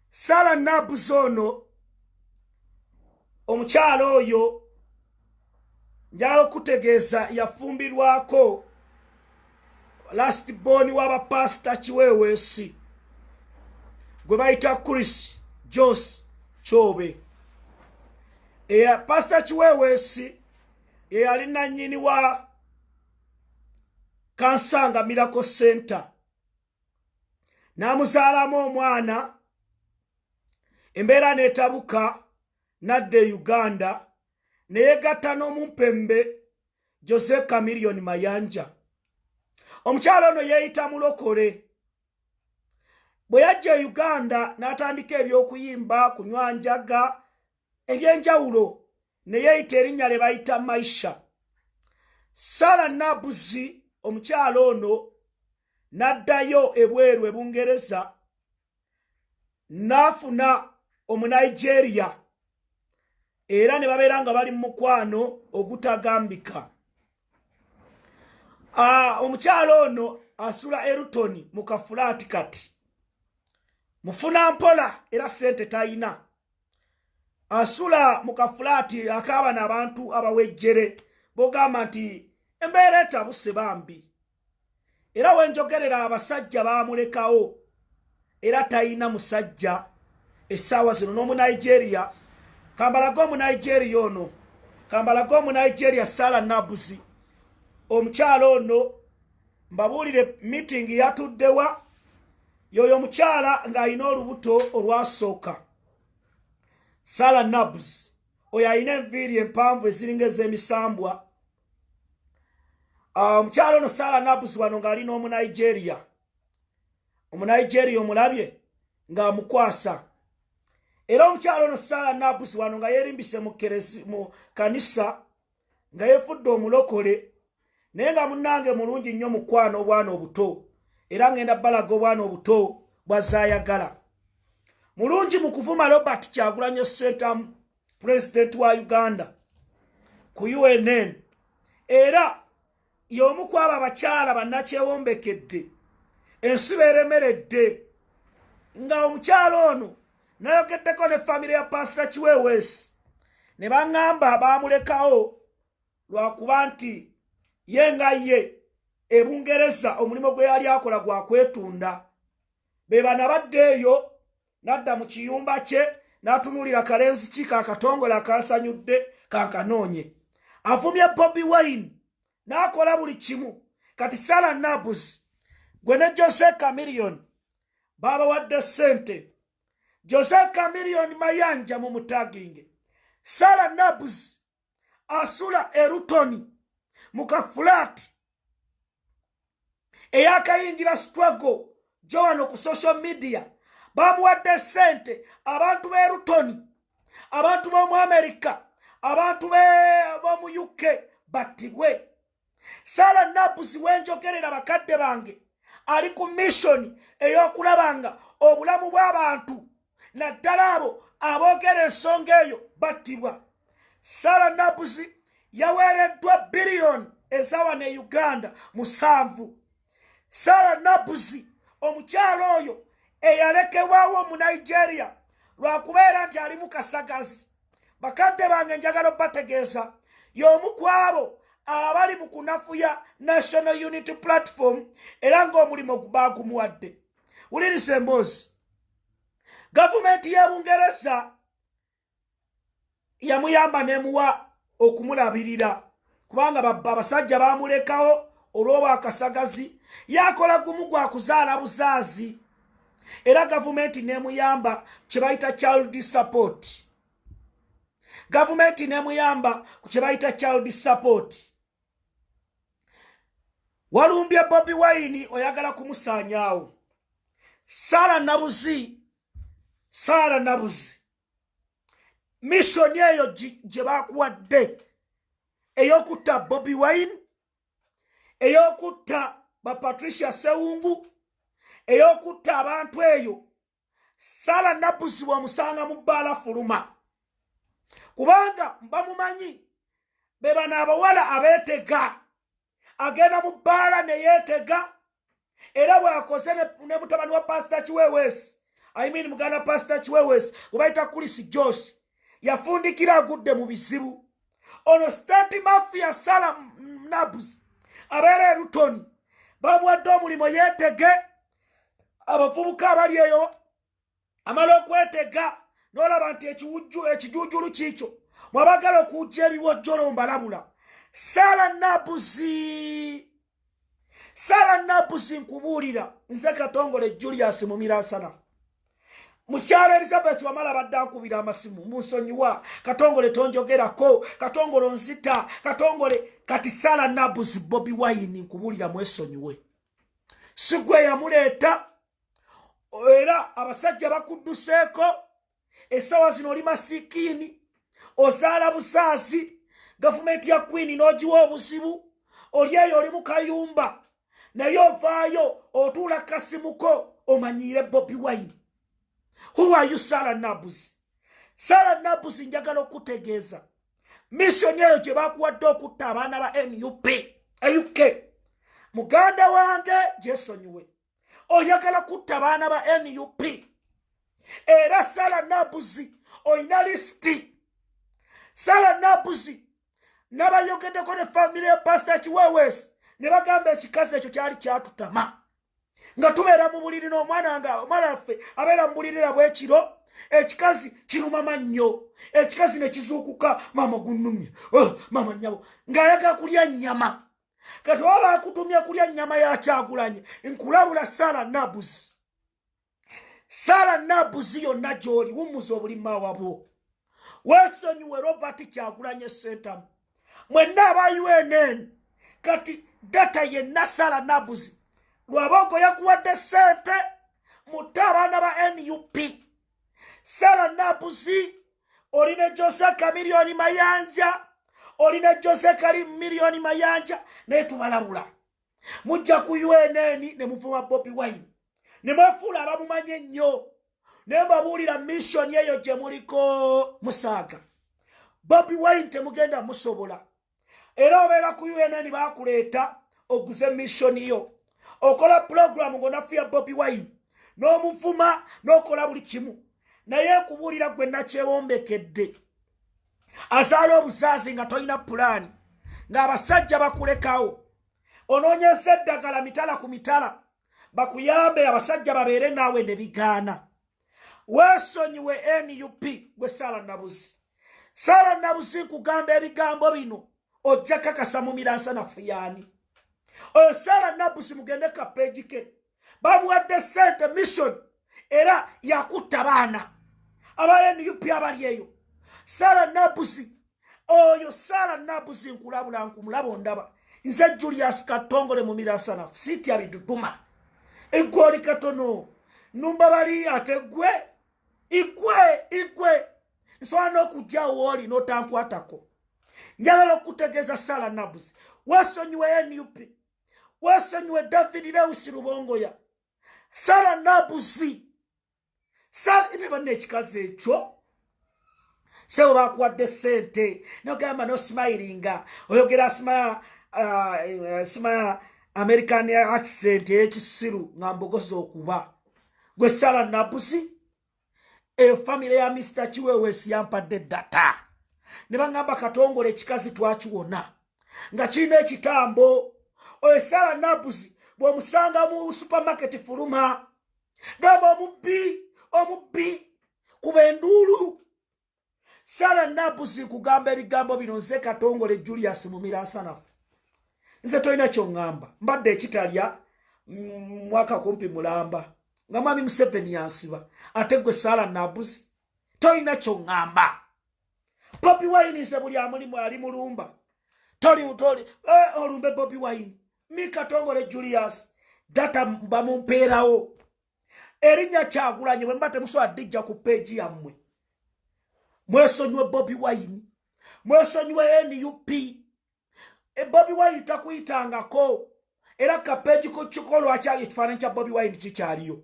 Sarah Nabbs ono omukyala oyo njala okutegeeza yafumbirwako last born w'abapasita Kiweweesi gwe bayita Chris Jos Chobe pasita Kiweweesi ye yali nannyini wa Kansanga Miracle Center n'amuzaalamu omwana embeera n'etabuka n'adda Uganda neyegatta n'omumpembe Jose Chameleon Mayanja omukyala ono yeeyita mulokole bwe yajja Uganda n'atandika ebyokuyimba kunywa njaga ebyenjawulo ne yeeyita erinnya lye bayita Maisha Sarah Nabbs omukyala ono n'addayo ebweru e Bungereza n'afuna Omunigeria era ne babeera nga bali mu mukwano ogutagambika omukyala ono asula Elton mu kafulaati kati mufuna mpola era ssente tayina asula mu kafulaati akaabana abantu abawejjere bogamba nti embeera etabuse bambi era wenjogerera abasajja baamulekawo era tayina musajja essaawa zino n'omu Nigeria kambalaga omu Nigeria ono kambalaga omu Nigeria Sarah Nabuzi omukyalo ono mbabuulire meeting yatuddewa yoyo omukyala ng'alina olubuto olwasooka Sarah Nabuzi oyo alina enviiri empanvu eziringa ez'emisambwa omukyala ono Sarah Nabuzi wano ng'alina omu Nigeria omulabye ng'amukwasa era omukyala ono Sarah Nabuzi wano nga yeerimbise mu kanisa nga yeefudde omulokole naye nga munnange mulungi nnyo mukwana obwana obuto era ngenda balaga obwana obuto bwazaayagala mulungi mu kuvuma Robert Kyagulanyi Ssentamu President wa Uganda ku UNN era y'omu ku abo abakyala bannakyewombekedde ensiba eremeredde nga omukyala ono nayogeddeko ne famire ya Pastor Chiwewesi ne baŋŋamba baamulekawo lwakuba nti ye nga ye ebungereza omulimu gwe yali akola gwa kwetunda be bana badde eyo nadda mu kiyumba kye n'atunuulira kalenzi ki kakatongole akasanyudde kankanoonye avumye Bobi Wine n'akola buli kimu kati Sarah Nabuzi gwe ne Jose Chameleone babawadde ssente Jose Chameleone mayanja mu mutaginge Sarah Nabuzi asula erutoni mu kafulaati eyakayingira struggle jowano ku social media bamuwadde ssente abantu b'erutoni abantu b'omu America abantu b'omu UK battibwe Sarah Nabuzi wenjogerera bakadde bange ali ku mission ey'okulabanga obulamu bw'abantu naddala abo aboogera ensonga eyo battibwa Sarah Nabuzi yaweereddwa biliyoni ezawano e Uganda 7 Sarah Nabuzi omukyalo oyo eyalekebwawo mu Nigeria lwakubeera nti ali mu kasagazi bakadde bange njagala bategeeza y'omu ku abo abali mu kunafuya National Unity Platform era ng'omulimu baagumuwadde wuliriza emboozi gavumenti y'e Bungereza yamuyamba nemuwa okumulabirira kubanga abasajja baamulekawo olw'oba akasagazi yakola gumu gwa kuzaala buzaazi era gavumenti nemuyamba kye bayita child support gavumenti nemuyamba ku kye bayita child support walumbye Bobi Wine oyagala kumusaanyaawo Sarah Nabuzi mission eyo gye baakuwadde ey'okutta Bobi Wine ey'okutta ba Patricia Sewungu ey'okutta abantu eyo Sarah Nabuzi bw'omusanga mu bbaala fuluma kubanga bamumanyi be bano abawala abeetega agenda mu bbaala ne yeetega era bw'akoze ne mutabani wa Pastor Chiwewesi muganda Pastor Chiwewesi gwe bayita Chris Josh yafundikira agudde mu bizibu ono state mafia Sarah Nabuzi abeera erutoni bamuwadde omulimu yeetege abavubuka abali eyo amala okwetega n'olaba nti ekijuujulu kiikyo mwabagala okujja ebiwojjolo mbalabula Sarah Nabuzi nkubuulira nze Katongole Julius Mumiransana mukyala Elizabeth wamala badde ankubira amasimu munsonyiwa Katongole tonjogerako Katongole onzita Katongole kati Sarah Nabuzi Bobi Wine nkubuulira mwesonyiwe sigwe yamuleeta era abasajja bakudduseeko essaawa zino oli masikiini ozaala busaasi gavumenti ya Queen n'ogiwa obuzibu oli eyo oli mu kayumba naye ovaayo otuula kasimuko omanyiire Bobi Wine. Who are you, Sarah Nabuzi? Sarah Nabuzi njagala okutegeeza mission eyo gye bakuwadde okutta abaana ba NUP UK muganda wange gyesonyiwe oyagala kutta abaana ba NUP era Sarah Nabuzi oyina listi Sarah Nabuzi n'abayogeddeko ne famire ya Pastor Chiwewesi ne bagamba ekikazi ekyo kyali kyatutama nga tubeera mu buliri n'omwana waffe abeera mu bulirira bw'ekiro ekikazi kirumama nnyo ekikazi ne kizuukuka mama gunnumye mama nnyabo ng'ayaga kulya nnyama kati waba akutumye kulya nnyama ya Kyagulanyi nkulabula Sarah Nabuzi yonna gy'oli wummuza obulima wabwo weesonyiwe Robert Kyagulanyi Ssentamu mwenna aba UNN kati data yenna Sarah Nabuzi lwabogo yakuwadde ssente mutta abaana ba NUP Sarah Nabuzi olina Jose Chameleone Mayanja olina Jose Chameleone Mayanja naye tubalabula mujja ku UNN ne muvuma Bobi Wine ne mwefuula abamumanye ennyo naye mbabuulira mission eyo gye muliko musaaga Bobi Wine temugenda musobola era obeera ku UNN baakuleeta oguze mission yo okola program ng'onafuya Bobi Wine n'omuvuma n'okola buli kimu naye kubuulira gwe nakyewombekedde azaala obusaazi nga tolina pulaani ng'abasajja bakulekawo onoonyeza eddagala mitala ku mitala bakuyambe abasajja babeere naawe ne bigaana weesonyiwe NUP gwe Sarah Nabuzi kugamba ebigambo bino ojja kakasa mu Miraasa Nafuyani oyo Sarah Nabuzi mugende ka peegi ke bamuwadde ssente mission era yakutta baana aba NUP abali eyo Sarah Nabuzi nkulabula nkumulaba ondaba nze Julius Katongole mu Miraasa Nafu sitya biduduma eggwoli katono numba bali ate igwe nsobola n'okujjawo oli n'otankwatako njagala okutegeeza Sarah Nabuzi weesonyiwe NUP weesonyiwe David Lewis Rubongoya Sarah Nabuzi ne banne ekikazi ekyo sebo bakuwadde ssente nogamba n'osimayiringa oyogera simaya American accent ekisiru nga mbogoza okuba gwe Sarah Nabuzi family ya Mr. Chiwewesi yampadde data ne bangamba Katongole ekikazi twakiwona nga kirina ekitambo oyo Sarah Nabuzi bw'omusanga mu supermarket fuluma gamba omubbi kuba enduulu Sarah Nabuzi kugamba ebigambo bino nze Katongole Julius mu Miraasa Nafu nze tolina kyongamba mbadde ekitalya mwaka kumpi mulamba nga mwami Museveni yansiba ate gwe Sarah Nabuzi tolina kyongamba Bobi Wine nze buli amulimu ali mulumba olumbe Bobi Wine mi Katongole Julius data bamumpeerawo erinnya Kyagulanyi bwe mba temusobola dijja ku peegi yammwe mwesonywe Bobi Wine mwesonywe NUP Bobi Wine takuyitangako era kapeegi ko kiko lwaki ekifaananyi kya Bobi Wine kikyaliyo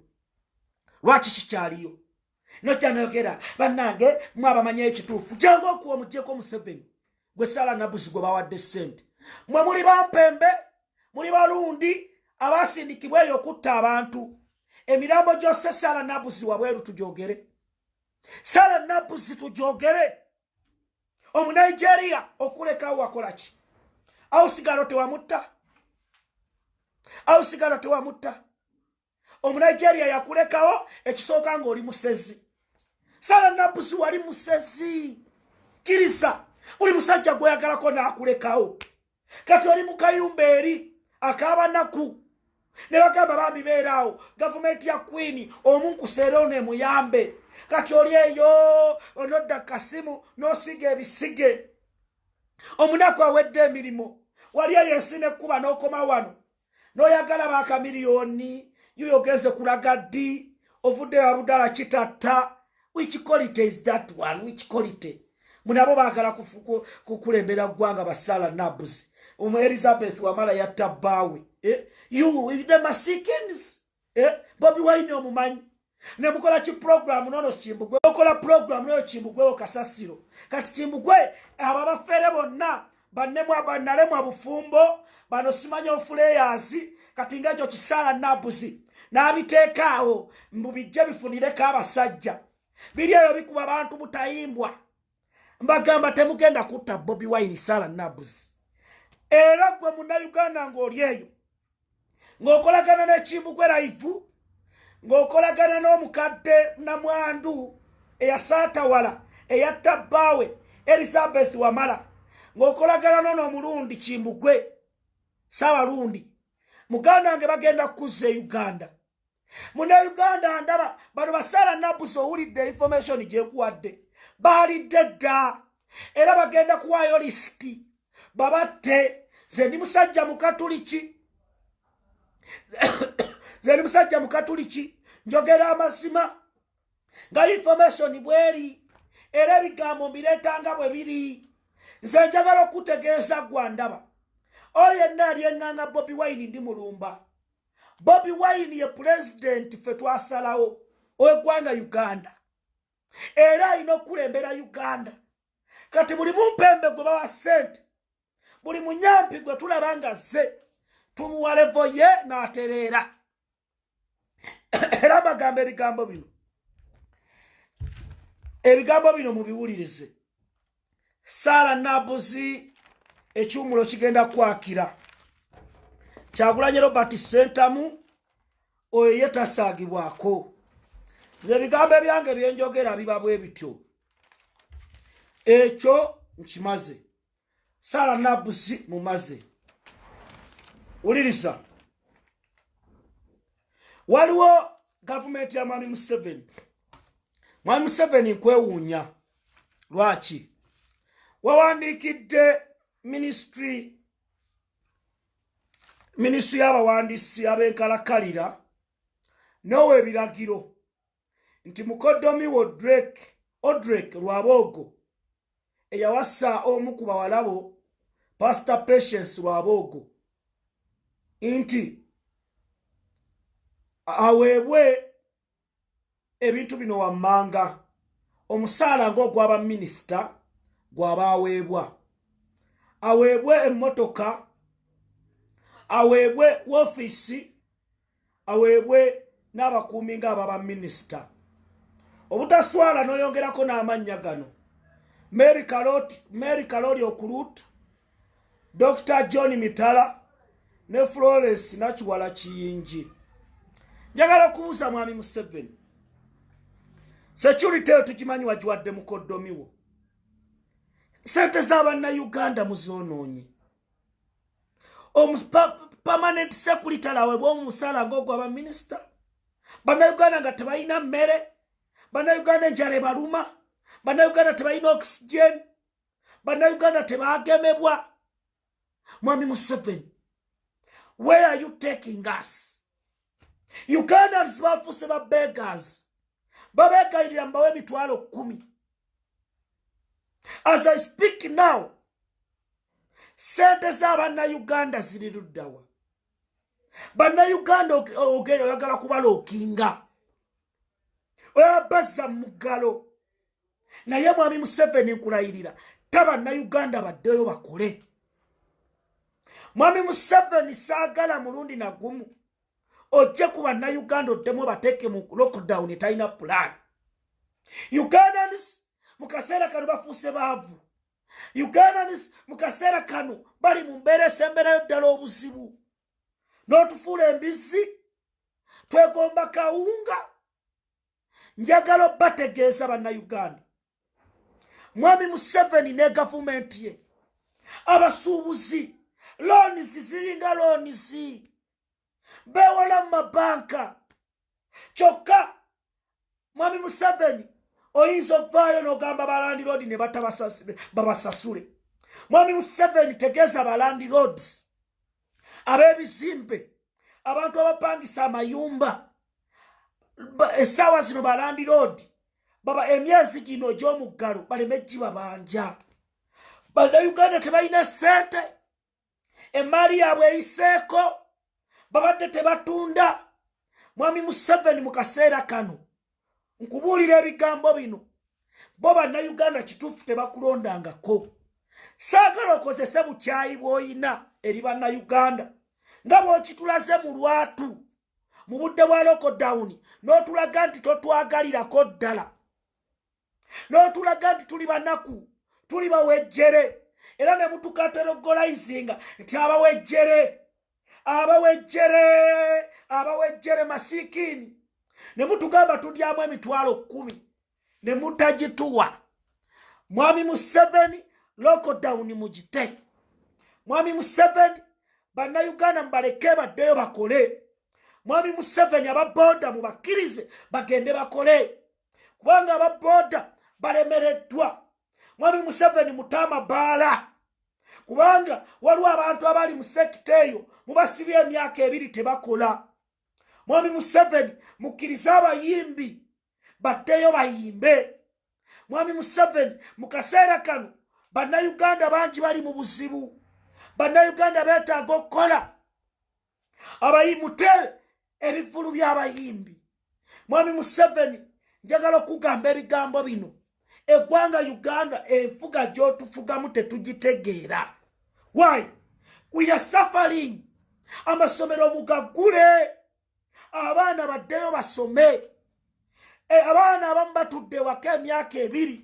lwaki kikyaliyo nokyanayogera bannange mwabamanyayo ekituufu jangu okuwa omugyeko Museveni gwe Sarah Nabuzi gwe bawadde ssente mwe muli bampembe muli balundi abasindikibwa eyo okutta abantu emirambo gyose Sarah Nabuzi wabweru tugyogere Sarah Nabuzi tugyogere Omunigeria okulekawo wakola ki au sigalo tewamutta Omunigeria yakulekawo ekisooka ng'oli musezi Sarah Nabuzi wali musezi kirisa uli musajja gweyagalako n'akulekawo kati oli mu kayumba eri ak'abanaku ne bagamba bambi beeraawo gavumenti ya Queen omunkuseera oneemuyambe kati oli eyo onodda kasimu n'osiga ebisige omunaku awedde emirimu wali eyensi nekkuba n'okoma wano n'oyagala b'akamiliyoni yoyogeze kulaga ddi ovudde wabudala kitatta which quality is that one which quality munabo baagala kukulembera ggwanga ba Sarah Nabuzi Elizabeth Wamala yatta bbaawe you the masikins Bobi Wine omumanyi ne mukola ki program nono Kimbugwe okola program noyo Kimbugwe okasasiro kati Kimbugwe aba bafere bonna bannemu abanalemu abufumbo bano simanya ofuleyers kati ngajo ki Sarah Nabuzi n'abiteekaawo mbubijje bifunireko abasajja biri eyo bikuba abantu butayimbwa mbagamba temugenda kutta Bobi Wine Sarah Nabuzi era gwe Munnayuganda ng'oli eyo ng'okolagana ne Kimbugwe live ng'okolagana n'omukadde Namwandu eyasaata wala eyatta bbaawe Elizabeth Wamala ng'okolagana nono omulundi Kimbugwe Ssabalundi muganda wange bagenda kuzza Uganda Munnayuganda ndaba bano basaala Nabbuso owulidde information gye nkuwadde baalidde dda era bagenda kuwaayo lisiti babatte ze ndi musajja mu Katuliki njogera amazima nga information bweri era ebigambo mbireetanga bwe biri nze njagala okutegeeza gwa ndaba oyo yenna ali eŋŋanga Bobi Wine ndi mulumba Bobi Wine ye president ffe twasalawo ow'eggwanga Uganda era alina okulembera Uganda kati buli mumpembe gwe bawa ssente buli munyampi gwe tulaba nga zze tumuwa levo ye n'atereera era bagamba ebigambo bino mubiwulirize Sarah Nabuzi ekyumulo kigenda kwakira Kyagulanyi Robert Sentamu oyo ye tasaagibwako ze bigambo ebyange byenjogera biba bwe bityo ekyo nkimaze Sarah Nabuzi mumaze ulirisa waliwo gavumenti ya Mwami Museveni nkwewuunya lwaki wawandiikidde ministry y'abawandiisi ab'enkalakalira n'owa ebiragiro nti mukoddomi Odrek Lwaboogo eyawasa omu ku bawalabo Pastor Patience Lwaboogo nti aweebwe ebintu bino wammanga omusaala ng'ogw'aba minisita gw'aba aweebwa aweebwe emmotoka aweebwe woofiisi aweebwe n'abakuumi ng'ababa minisita obutaswala n'oyongerako n'amannya gano Mary Kaloli Okulut Dr. John Mitala ne Florence Nakiwala Kiyingi njagala okubuuza Mwami Museveni security tukimanyi wagiwadde mukoddomiwo sente z'Abannayuganda muzoonoonye permanent security alaweebwa omusaala ng'ogw'aba minisita Bannayuganda nga tebalina mmere Bannayuganda enjala ebaluma Bannayuganda tebalina oxygen Bannayuganda tebaagemebwa Mwami Museveni where are you taking us Ugandans bafuuse ba beggars babeegayirira mbawe emitwalo 10 as I speak now sente z'Abannayuganda ziri luddawa Bannayuganda oyagala kubalookinga oyabazza mu ggalo naye Mwami Museveni nkulayirira Bannayuganda baddeyo bakole Mwami Museveni saagala mulundi na gumu ojje ku Bannayuganda oddemu bateeke mu lockdown talina plan Ugandans mu kaseera kano bafuuse baavu Ugandans mu kaseera kano bali mu mbeera esemberayo ddala obuzibu n'otufuula embizzi twegomba kawunga njagala bategeeza Bannayuganda Mwami Museveni ne gavumenti ye abasuubuzi loans ziringa loans bewola mu mabanka kyokka Mwami Museveni oyinza ovaayo n'ogamba balandiroodi ne babasasule Mwami Museveni tegeeza balandiroads ab'ebizimbe abantu abapangisa amayumba essaawa zino balandiroodi baba emyezi gino gy'omuggalo baleme gibabanja Bannayuganda tebalina ssente emaali yaabwe eyiseeko babadde tebatunda Mwami Museveni mu kaseera kano nkubuulira ebigambo bino bo Bannayuganda kituufu tebakulondangako saagala okozese bukyayi bw'oyina eri Bannayuganda nga bw'okitulaze mu lwatu mu budde bwa lockdown n'otulaga nti totwagalirako ddala n'otulaga nti tuli banaku tuli bawejjere era ne mutukaterogolayizinga nti abawejjere masiikini ne mutugamba tudyamu emitwalo 10 ne mutagituwa. Mwami Museveni lockdown mugite. Mwami Museveni bannayuganda mbaleke baddeyo bakole. Mwami Museveni ababoda mubakirize bagende bakole. Kubanga ababoda balemereddwa. Mwami Museveni mutama bala. Kubanga waliwo abantu abali mu sekita eyo mubasibye emyaka 2 tebakola. Mwami Museveni mukkiriza abayimbi baddeyo bayimbe. Mwami Museveni mu kaseera kano bannayuganda bangi bali mu buzibu. Bannayuganda beetaaga okukola. Abayimute ebivulu by'abayimbi. Mwami Museveni njagala okugamba ebigambo bino. Eggwanga Uganda enfuga gy'otufugamu tetugitegeera. Why? We are suffering. Amasomero mugagule. Abaana baddeyo basome. Abaana abamu batudde waka emyaka 2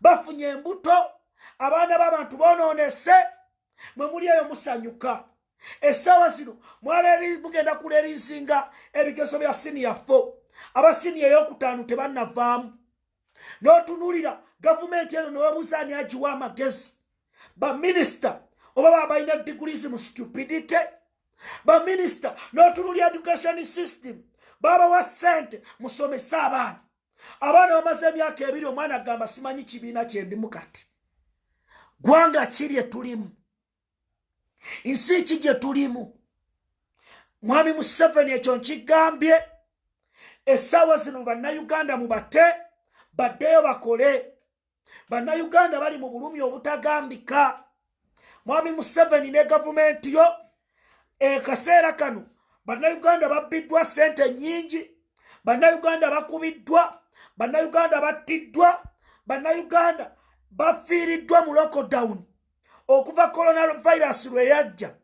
bafunye embuto. Abaana b'abantu bonoonese. Mwe muli eyo musanyuka. Essaawa zino mugenda kuleriisinga ebigezo bya siniya 4. Abasiniya ey'okutaano tebannavaamu. N'otunuulira gavumenti eno n'obuuza ani agiwa amagezi. Baminisita oba babalina degrees mu stupidity. Baminisita n'otunuulira education system babawa ssente musomese abaana. Abaana bamaze emyaka 2 omwana agamba simanyi kibiina kye ndimu kati. Gwanga kiri etulimu. Nsi ki gye tulimu. Mwami Museveni ekyo nkigambye. Essaawa zino bannayuganda mubate baddeyo bakole. Bannayuganda bali mu bulumi obutagambika. Mwami Museveni ne gavumenti yo kaseera kano bannayuganda babbiddwa ssente nnyingi. Bannayuganda bakubiddwa. Bannayuganda battiddwa. Bannayuganda bafiiriddwa mu lockdown. Okuva coronavirus lwe yajja.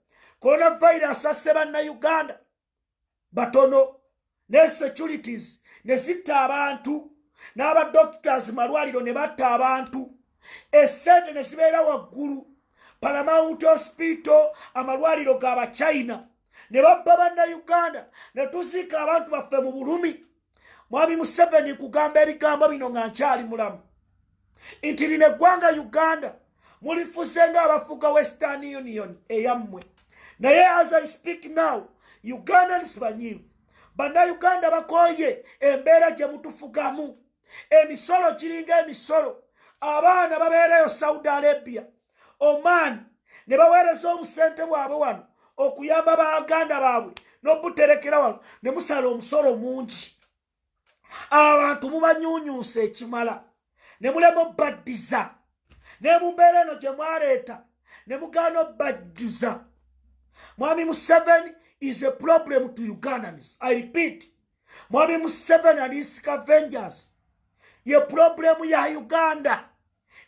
Coronavirus asse bannayuganda batono ne securities ne zitta abantu n'abadoctors malwaliro ne batta abantu. Essente ne zibeera waggulu. Paramount Hospital amalwaliro g'aba China ne babba bannayuganda ne tuziika abantu baffe mu bulumi. Mwami Museveni kugamba ebigambo bino nga nkyali mulamu nti lino eggwanga Uganda mulifuuse ng'abafuga Western Union eyammwe. Naye as I speak now Ugandans banyiivu. Bannayuganda bakooye embeera gye mutufugamu. Emisolo giringa emisolo. Abaana babeereyo Saudi Arabia, Oman ne baweereza obusente bwabwe wano okuyamba baganda baabwe n'obuterekera wano ne musala omusolo mungi. Abantu mubanyuunyuusa ekimala ne mulema obbaddiza. Ne mumbeera eno gye mwaleeta ne mugaana obbaddiza. Mwami Museveni is a problem to Ugandans. I repeat, Mwami Museveni and his scavengers ye problem ya Uganda.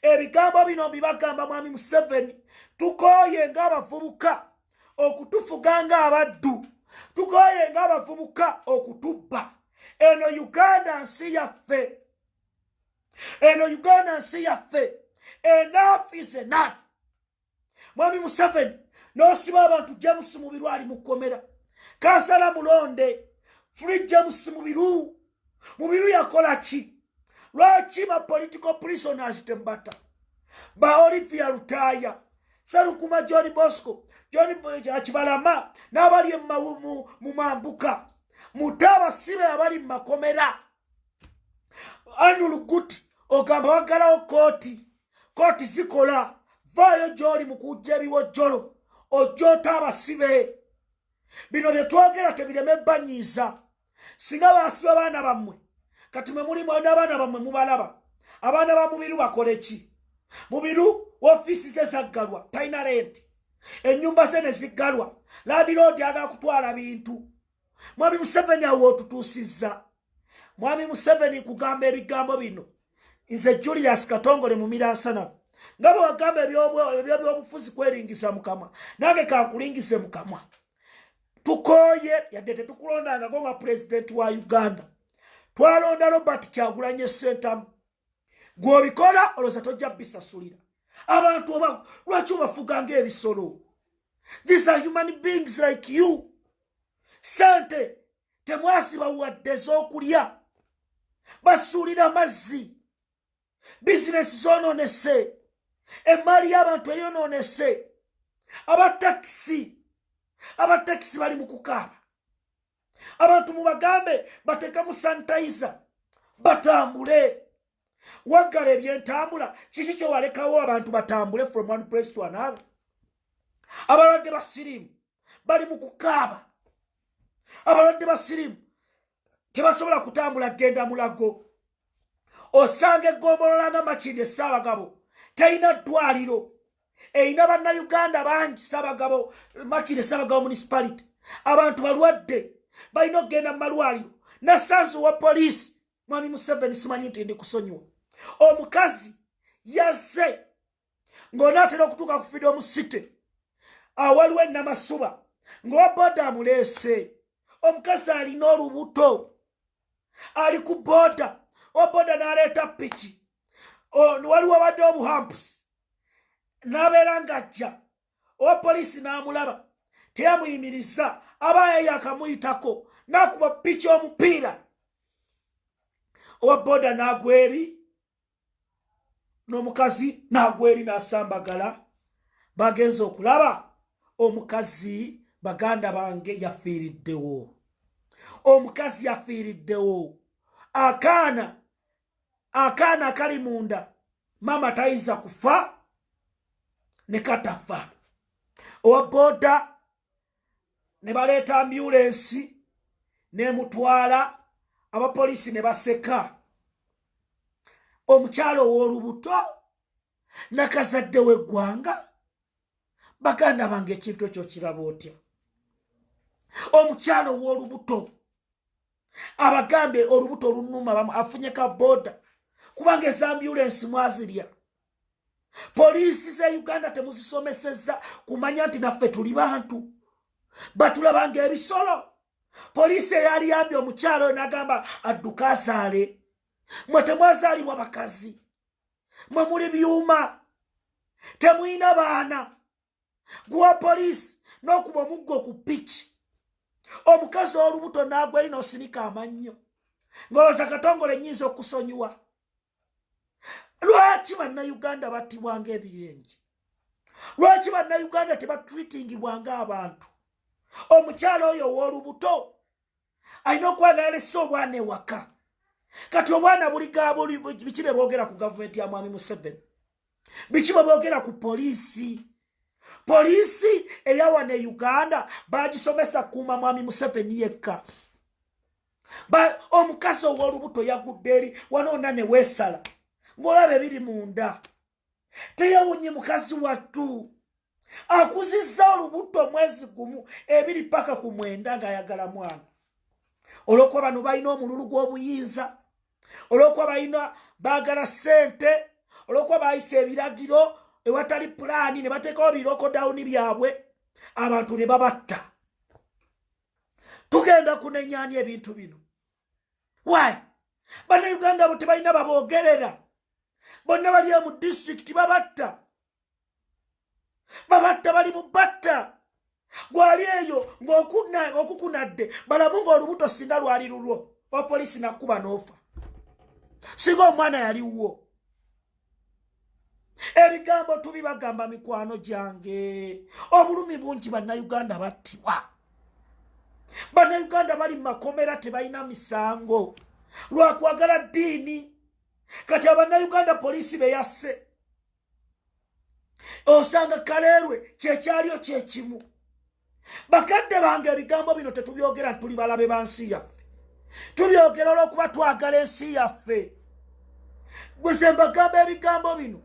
Ebigambo bino bibagamba Mwami Museveni tukooye ng'abavubuka okutufuga ng'abaddu. Tukooye ng'abavubuka okutubba. Eno Uganda nsi yaffe. Eno Uganda nsi yaffe. Enough is enough. Mwami Museveni n'osiba abantu James Mubiru ali mukomera. Kansala mulonde. Free James Mubiru. Mubiru yakola ki? Lwaki ba political prisoners tembata? Ba Olivia Lutaya, Sarukuma John Bosco, John Achibalama, n'abali mu mambuka. Mutaba sibe abali makomera. Andrew Guti ogamba wagalawo kooti zikola. Vayo gy'oli mu kujja ebiwojjolo ojjota abasibe. Bino bye twogera tebireme banyiiza. Singa basiba baana bammwe kati mwe muli abaana bammwe mubalaba. Abaana ba Mubiru bakole ki? Mubiru w'ofiisi ze zaggalwa talina renti. Ennyumba ze ne ziggalwa. Landlord agala kutwala bintu. Mwami Museveni awo otutuusizza. Mwami Museveni kugamba ebigambo bino nze Julius Katongole mu Miransana. Nga bwe wagamba ebyobufuzi kweringiza Mukama, nange kankulingise Mukama. Tukooye yadde tetukulondangako nga president wa Uganda. Twalonda Robert Kyagulanyi Ssentamu. Gw'obikola olowooza tojja bisasulira. Abantu oba lwaki obafuga ng'ebisolo? These are human beings like you. Sente temwasiba wadde ez'okulya. Basuulira mazzi. Business zononese. Emali y'abantu eyononese. Abataxi bali mu kukaaba. Abantu mubagambe batekamu sanitizer batambule. Wagala ebyentambula kiki kye walekawo abantu batambule from one place to another. Abalwadde basirimu bali mu kukaaba. Abalwadde basirimu tebasobola kutambula genda mulago. Osanga egombolola nga Makindye Ssaabagabo talina ddwaliro. Eyina bannayuganda bangi Ssaabagabo Makindye Ssaabagabo municipality. Abantu balwadde balina okugenda mu malwaliro. Nassanzu wa poliisi Mwami Museveni simanyi nti ndi kusonyiwa. Omukazi yazze ng'onaatera okutuuka ku Freedom City awaliwo Namasuba ng'owa boda amuleese. Omukazi alina olubuto ali ku boda. Oboda n'aleeta piki. Waliwo wadde obuhampusi n'abeera ng'ajja. Owa poliisi n'amulaba teyamuyimiriza abaaye yakamuyitako n'akuba piki omupiira. Owa boda n'agweri n'omukazi n'agweri n'asambagala. Bagenze okulaba omukazi baganda bange yafiiriddewo. Omukazi yafiiriddewo. Akaana kali munda mama tayinza kufa ne katafa. Owa boda ne baleeta ambulance n'emutwala. Abapoliisi ne baseka. Omukyalo ow'olubuto nakazadde w'eggwanga. Baganda bange ekintu ekyo kiraba otya? Omukyalo ow'olubuto abagambe olubuto lunuma afunye ka boda kubanga ezambulensi mwazirya. Poliisi ze Uganda temuzisomesezza kumanya nti naffe tuli bantu batulabanga ebisolo. Poliisi eyali yambye omukyalo n'agamba adduka azaale. Mwe temwazaalibwa bakazi, mwe muli byuma, temuyina baana. Guwa poliisi n'okuba omuggo ku piki. Omukazi olubuto n'agweri n'osinika amannyo ng'olowooza Katongole nnyinza okusonyiwa. Lwaki bannayuganda battibwa ng'ebiyenje? Lwaki bannayuganda tebatreatingibwa ng'abantu? Omukyalo oyo ow'olubuto alina okwagalesa obwana ewaka. Kati obwana buli biki bye boogera ku gavumenti ya Mwami Museveni? Biki bye boogera ku poliisi? Poliisi eyawana e Uganda bagisomesa kuuma Mwami Museveni yekka. Omukazi ow'olubuto yagudde eri wanoona ne weesala ng'olaba ebiri munda. Teyawunye mukazi wattu. Akuzizza olubuto mwezi gumu 2 paka ku 9 ng'ayagala mwana. Olw'okuba bano balina omululu gw'obuyinza, olw'okuba balina baagala ssente, olw'okuba bayisa ebiragiro ewatali pulaani ne bateekawo biroko dawuni byabwe, abantu ne babatta. Tugenda kunenyaani ebintu bino. Why? Bannayuganda abo tebalina baboogerera. Bonna bali mu disitulikiti babatta. Babatta bali mu batta. Gwali eyo ng'okukunadde balamu ng'olubuto singa lwali lulwo. Opoliisi nakuba n'ofa. Singa omwana yaliwo. Ebigambo tubibagamba mikwano gyange. Obulumi bungi bannayuganda battibwa. Bannayuganda bali mu makomera tebalina misango lwakwagala ddiini. Kati abannayuganda poliisi beyasse. Osanga Kaleerwe kyekyaliyo kyekimu. Bakadde bange ebigambo bino tetubyogera ntuli balabe ba nsi yaffe. Tubyogera olw'okuba twagala ensi yaffe. Gwe ze mbagamba ebigambo bino.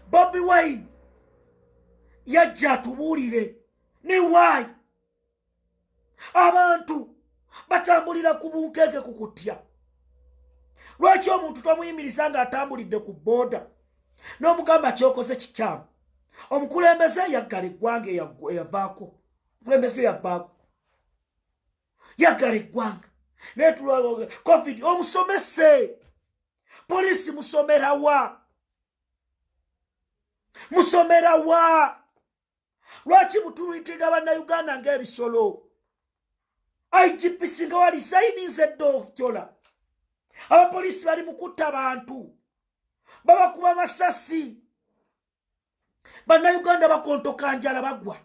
Bobi Wine yajja atubuulire ne why abantu batambulira ku bunkeeke ku kutya. Lwaki omuntu tomuyimiriza ng'atambulidde ku booda n'omugamba kyokoze kikyamu? Omukulembeze yaggala eggwanga eyavaako. Omukulembeze yavaako. Yaggala eggwanga. Naye tulwa COVID omusomese. Poliisi musomera wa? Musomera wa? Lwaki mutuluitinga bannayuganda ng'ebisolo? IGP singa wali sayininze ddo okyola. Abapoliisi bali mu kutta bantu. baba kuba masasi bannayuganda bakontoka njala bagwa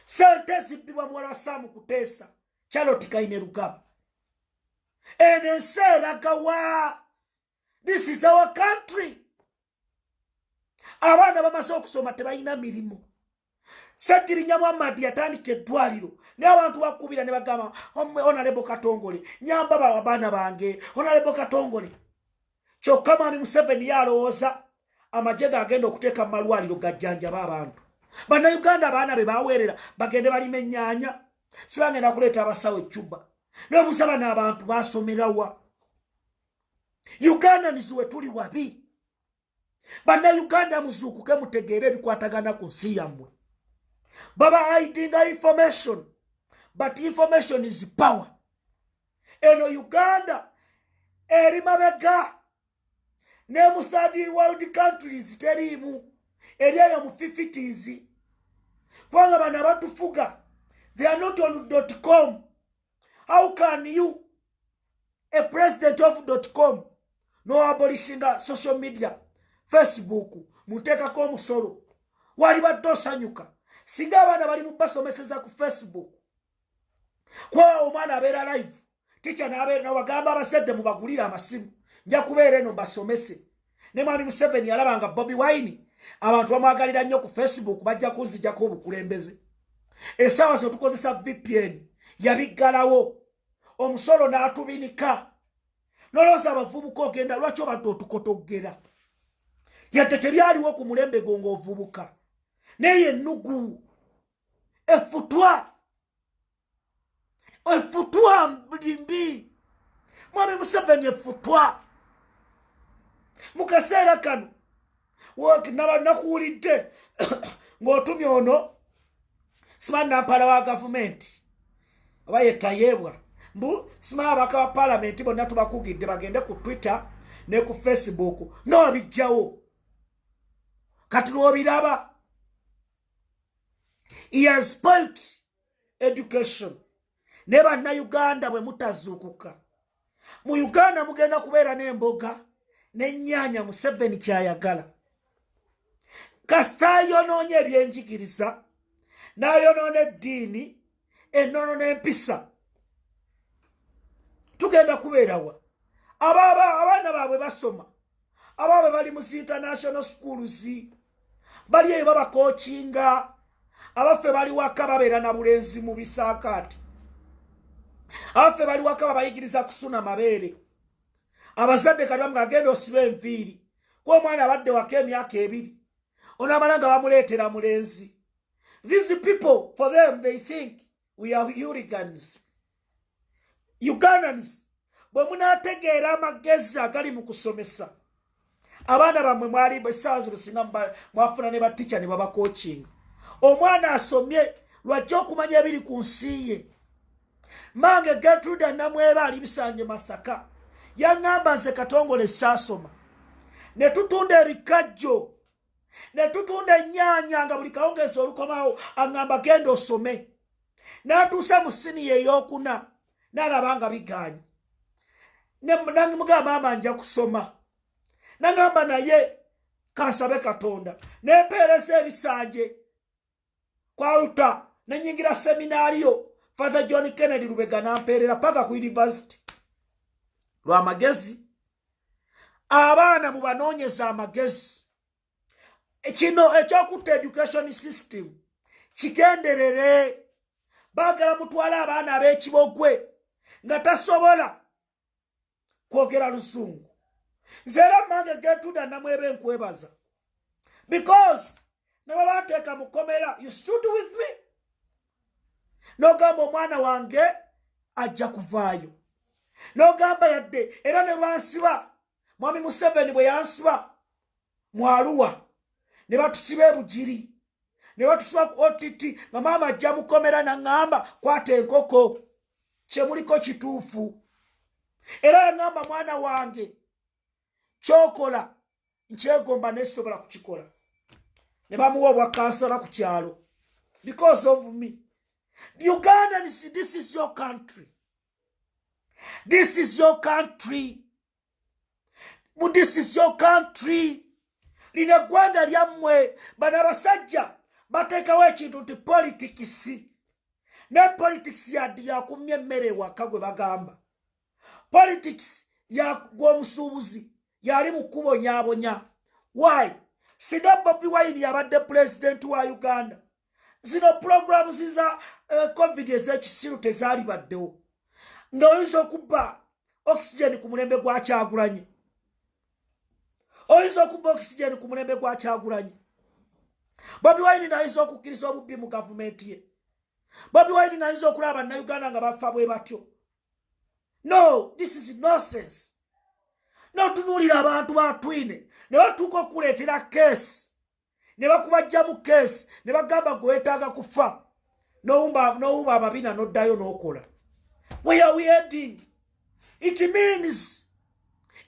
sente zibbibwa muwala Sam Kuteesa Charlotte Kaine Rugaba eno ensi eragawa. This is our country. Abaana bamaze okusoma tebalina mirimu. Ssekirinya Muhammad yatandika eddwaliro n'abantu bakubira ne bagamba Honorable Katongole nyamba abaana bange Honorable Katongole. Kyokka Mwami Museveni yalowooza amagye gagenda okuteeka mu malwaliro gajjanjaba abantu. Bannayuganda abaana be baweerera bagende balime ennyaanya sibagenda kuleeta abasawo eccuba n'obusaba n'abantu basomerawa. Uganda nisiwe tuli wabi. Bannayuganda muzuukuke mutegeere ebikwatagana ku nsi yammwe. Baba hiding information, but information is power. Eno Uganda eri mabega ne mu third world countries teriimu eri eyo mu 50s. Kubanga bano abatufuga they are not on .com. How can you, a president of .com, no abolishing social media, Facebook, mutekako omusolo wali badde osanyuka singa abaana bali mu basomeseza ku Facebook kwa omwana abeera live teacher n'abeera n'abagamba abasedde mu bagulira amasimu nja kubeera eno mbasomese ne Mwami Museveni yalabanga Bobi Wine abantu bamwagalira nnyo ku Facebook bajja kuzijjako obukulembeze essaawa zo tukozesa VPN yabiggalawo omusolo n'atubinika noloza abavubuka ogenda lwaki obadde otukotoggera yadde tebyaliwo ku mulembe gongo ovubuka neye ennugu efutwa mbi Mwami Museveni efutwa mu kaseera kano nakuwulidde ng'otumye ono simani nampala wa gavumenti oba yetayeebwa mbu simani abaka wa palamenti bonna tubakugidde bagende ku Twitter ne ku Facebook nga wabijjawo kati lw'obiraba. He has spoiled education. Ne bannayuganda bwe mutazuukuka mu Uganda mugenda kubeera n'emboga n'ennyaanya Museveni kyayagala. Kasita ayonoonye ebyenjigiriza n'ayonoona eddiini ennono n'empisa tugenda kubeerawa. Abaana baabwe basoma abaabwe bali mu international schools bali eyo babakookinga abaffe bali waka babeera na bulenzi mu bisaakaati abaffe bali waka babayigiriza kusuna mabeere abazadde kati bamuga agenda osiba enviiri kuba omwana abadde waka emyaka 2 onaamala nga bamuleetera mulenzi. These people for them they think we are hooligans. Ugandans bwe munaategeera amagezi agali mu kusomesa abaana bammwe mwali essaawa zino singa mwafuna ne batica ne babakookinga omwana asomye lwajja okumanya ebiri ku nsi ye. Mange Gertrude Namweba ali Bisanje Masaka yaŋŋamba nze Katongole saasoma ne tutunda ebikajjo ne tutunda ennyaanya nga buli kawungeezi olukomawo aŋŋamba genda osome n'atuusa mu siniya ey'okuna n'alaba nga biganye namugamba maama nja kusoma n'aŋŋamba naye kansabe Katonda n'empeereza ebisanje kwauta n'ennyingira seminaariyo Father John Kennedy Lubega n'ampeerera paka ku university lw'amagezi. Abaana mu banoonyeza amagezi kino ekyokutta education system kigenderere baagala mutwala abaana ab'ekibogwe nga tasobola kwogera Lusungu. Nze era Mange Gertrude Namweba nkwebaza because ne baba bateeka mu kkomera you stood with me n'ogamba omwana wange ajja kuvaayo n'ogamba yadde era ne bansiba Mwami Museveni bwe yansiba mu Arua ne batusiba ebugiri ne batusiba ku OTT nga maama ajja mu kkomera n'aŋŋamba kwata enkoko kyemuliko kituufu era yaŋŋamba mwana wange kyokola nkyegomba nesobola kukikola ne bamuwa obwakansala ku kyalo because of me. Uganda, this is your country. This is your country. This is your country. Lina gwanga lyamwe bana basajja batekawo ekintu nti politics. Ne politics ya kumye emmere waka gwe bagamba. Politics ya gw'omusuubuzi yali mu kubonyaabonya. Why? Sida Bobi Wine yabadde president wa Uganda. Zino programs za COVID ez'ekisiru tezaali baddewo. Nga oyinza okubba oxygen ku mulembe gwa Kyagulanyi. Oyinza okubba oxygen ku mulembe gwa Kyagulanyi. Bobi Wine ng'ayinza okukkiriza obubbi mu gavumenti ye. Bobi Wine ng'ayinza okulaba Bannayuganda nga bafa bwe batyo. No, this is nonsense. No, tunuulira abantu batwine ne batuuka okuleetera keesi ne bakubajja mu keesi ne bagamba gwe weetaaga kufa n'owuba ababina n'oddayo n'okola. Where are we heading? It means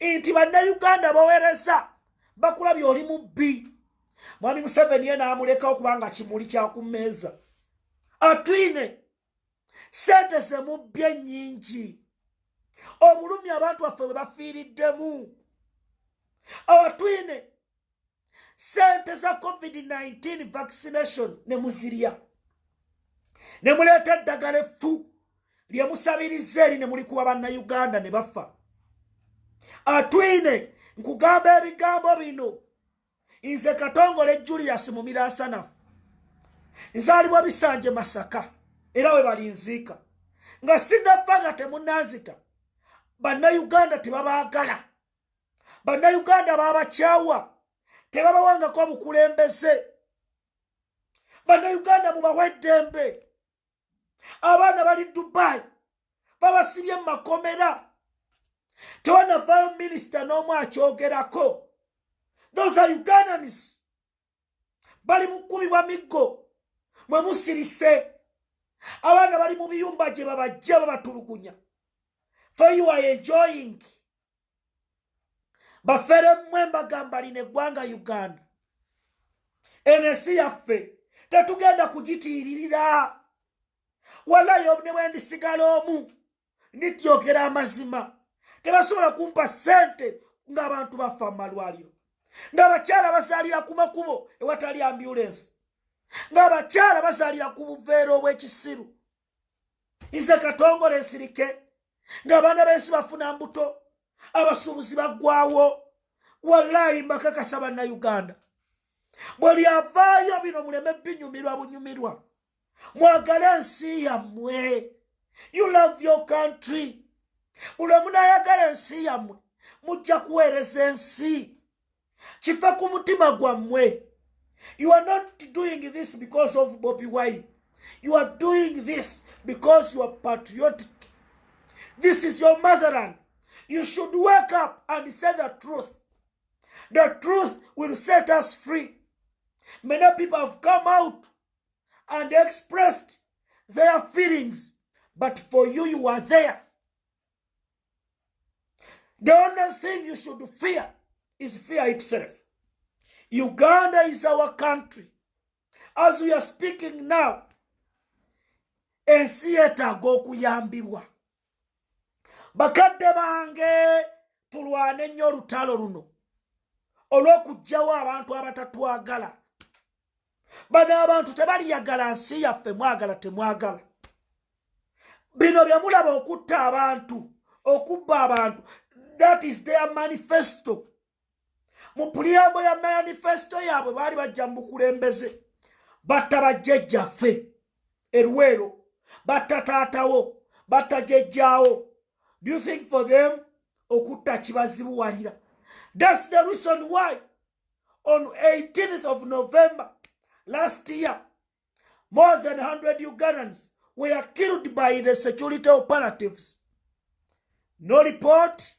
nti Bannayuganda baweereza bakulabye oli mubbi. Mwami Museveni ye n'amulekawo kubanga kimuli kya ku mmeeza. Atwine sente ze mubbi ennyingi. Obulumi abantu baffe bwe bafiiriddemu. Awatwine sente za COVID-19 vaccination ne muzirya. Ne muleeta eddagala effu lye musabiriza eri ne mulikuwa Bannayuganda ne bafa. Atwine nkugamba ebigambo bino. Nze Katongole Julius Mumiransanafu. Nzaalibwa Bisanje Masaka era we balinziika. Nga sinnafa nga temunnanzita. Bannayuganda tebabaagala. Bannayuganda babakyawa. Tebabawangako obukulembeze. Bannayuganda mubawe eddembe. Abaana bali Dubai babasibye mu makomera. Tewanavaayo minisita n'omu akyogerako. Those are Ugandans. Bali mukubibwa miggo mwe musirise. Abaana bali mu biyumba gye babajja babatulugunya. For you are enjoying. Bafere mmwe mbagamba lino eggwanga Uganda. Ensi yaffe tetugenda kugitiiririra. Walayo ne bwe ndisigala omu ndityogera amazima. Tebasobola kumpa ssente ng'abantu bafa mu malwaliro. Ng'abakyala bazaalira ku makubo ewatali ambulance. Ng'abakyala bazaalira ku buveera obw'ekisiru. Nze Katongole ensirike. Ng'abaana b'ensi bafuna mbuto. Abasuubuzi baggwawo. Wallahi mbakakasa Bannayuganda. Bwe lyavaayo bino muleme binyumirwa bunyumirwa. Mwagale ensi yammwe. You love your country. Buli munaayagala ensi yammwe mujja kuweereza ensi. Kifa ku mutima gwammwe. You are not doing this because of Bobi Wine. You are doing this because you are patriotic. This is your motherland. You should wake up and say the truth. The truth will set us free. Many people have come out and expressed their feelings, but for you, you are there. The only thing you should fear is fear itself. Uganda is our country. As we are speaking now, ensi yeetaaga okuyambibwa. Bakadde bange tulwane nnyo olutalo luno olw'okuggyawo abantu abatatwagala. Bano abantu tebaliyagala nsi yaffe, mwagala temwagala. Bino bye mulaba okutta abantu, okubba abantu, that is their manifesto. Mu puliyambo ya manifesto yaabwe baali bajja mu bukulembeze. Batta bajjajjaffe Erwero, batta taatawo, batta jjajjaawo. Do you think for them okutta kibazibuwalira? That's the reason why on 18th of November last year, more than 100 Ugandans were killed by the security operatives. No report.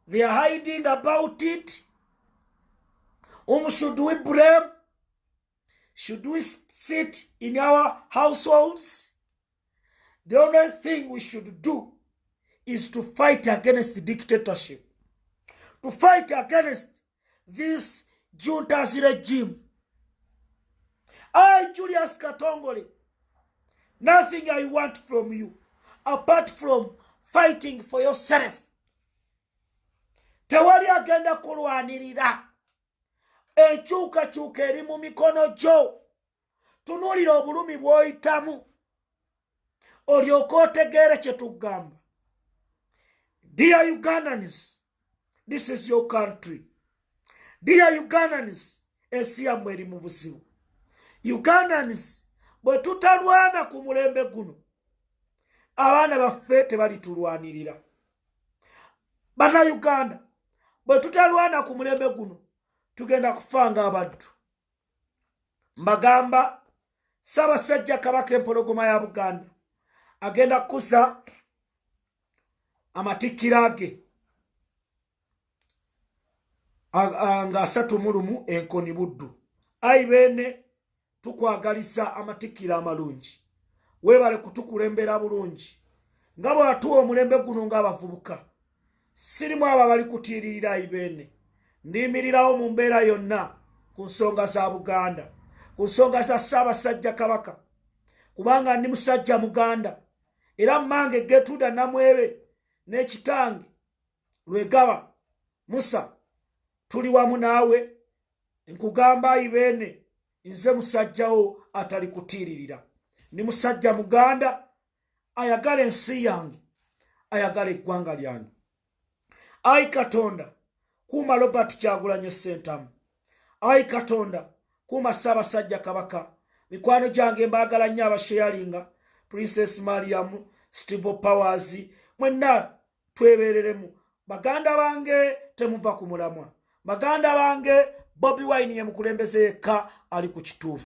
They are hiding about it. Whom should we blame? Should we sit in our households? The only thing we should do is to fight against the dictatorship, to fight against this junta's regime. I, Julius Katongole, nothing I want from you apart from fighting for yourself. tewali agenda kulwanirira enkyukakyuka eri mu mikono gyo. Tunuulira obulumi bw'oyitamu olyoke otegeere kye tugamba. Dear Ugandans, this is your country. Dear Ugandans, ensi yammwe eri mu buzibu. Ugandans, bwe tutalwana ku mulembe guno, abaana baffe tebalitulwanirira. Bannayuganda, bwe tutalwana ku mulembe guno, tugenda kufa ng'abaddu. Mbagamba, Ssaabasajja Kabaka empologoma ya Buganda agenda kukusa amatikkira ge nga 3 enkoni buddu. Ayi beene, tukwagaliza amatikkira amalungi. Weebale kutukulembera bulungi nga bw'atuwa omulembe guno ng'abavubuka. Sirimu abo abali kutiiririra. Ayi beene, ndiyimirirawo mu mbeera yonna ku nsonga za Buganda, ku nsonga za Ssaabasajja Kabaka, kubanga ndi musajja Muganda, era mmange Gertrude Namwebe n'ekitange Lwegaba Musa tuli wamu naawe. Nkugamba ayi beene, nze musajjawo atali kutiiririra. Ndi musajja Muganda ayagala ensi yange, ayagala eggwanga lyange. Ayi Katonda, kuuma Robert Kyagulanyi Ssentamu. Ayi Katonda, kuuma Ssaabasajja Kabaka. Mikwano gyange mbaagala nnyo abasheyalinga, Princess Mariam, Steve Powers, mwenna twebereremu. Baganda bange temuva ku mulamwa. Baganda bange Bobi Wine ye mukulembeze yekka ali ku kituufu.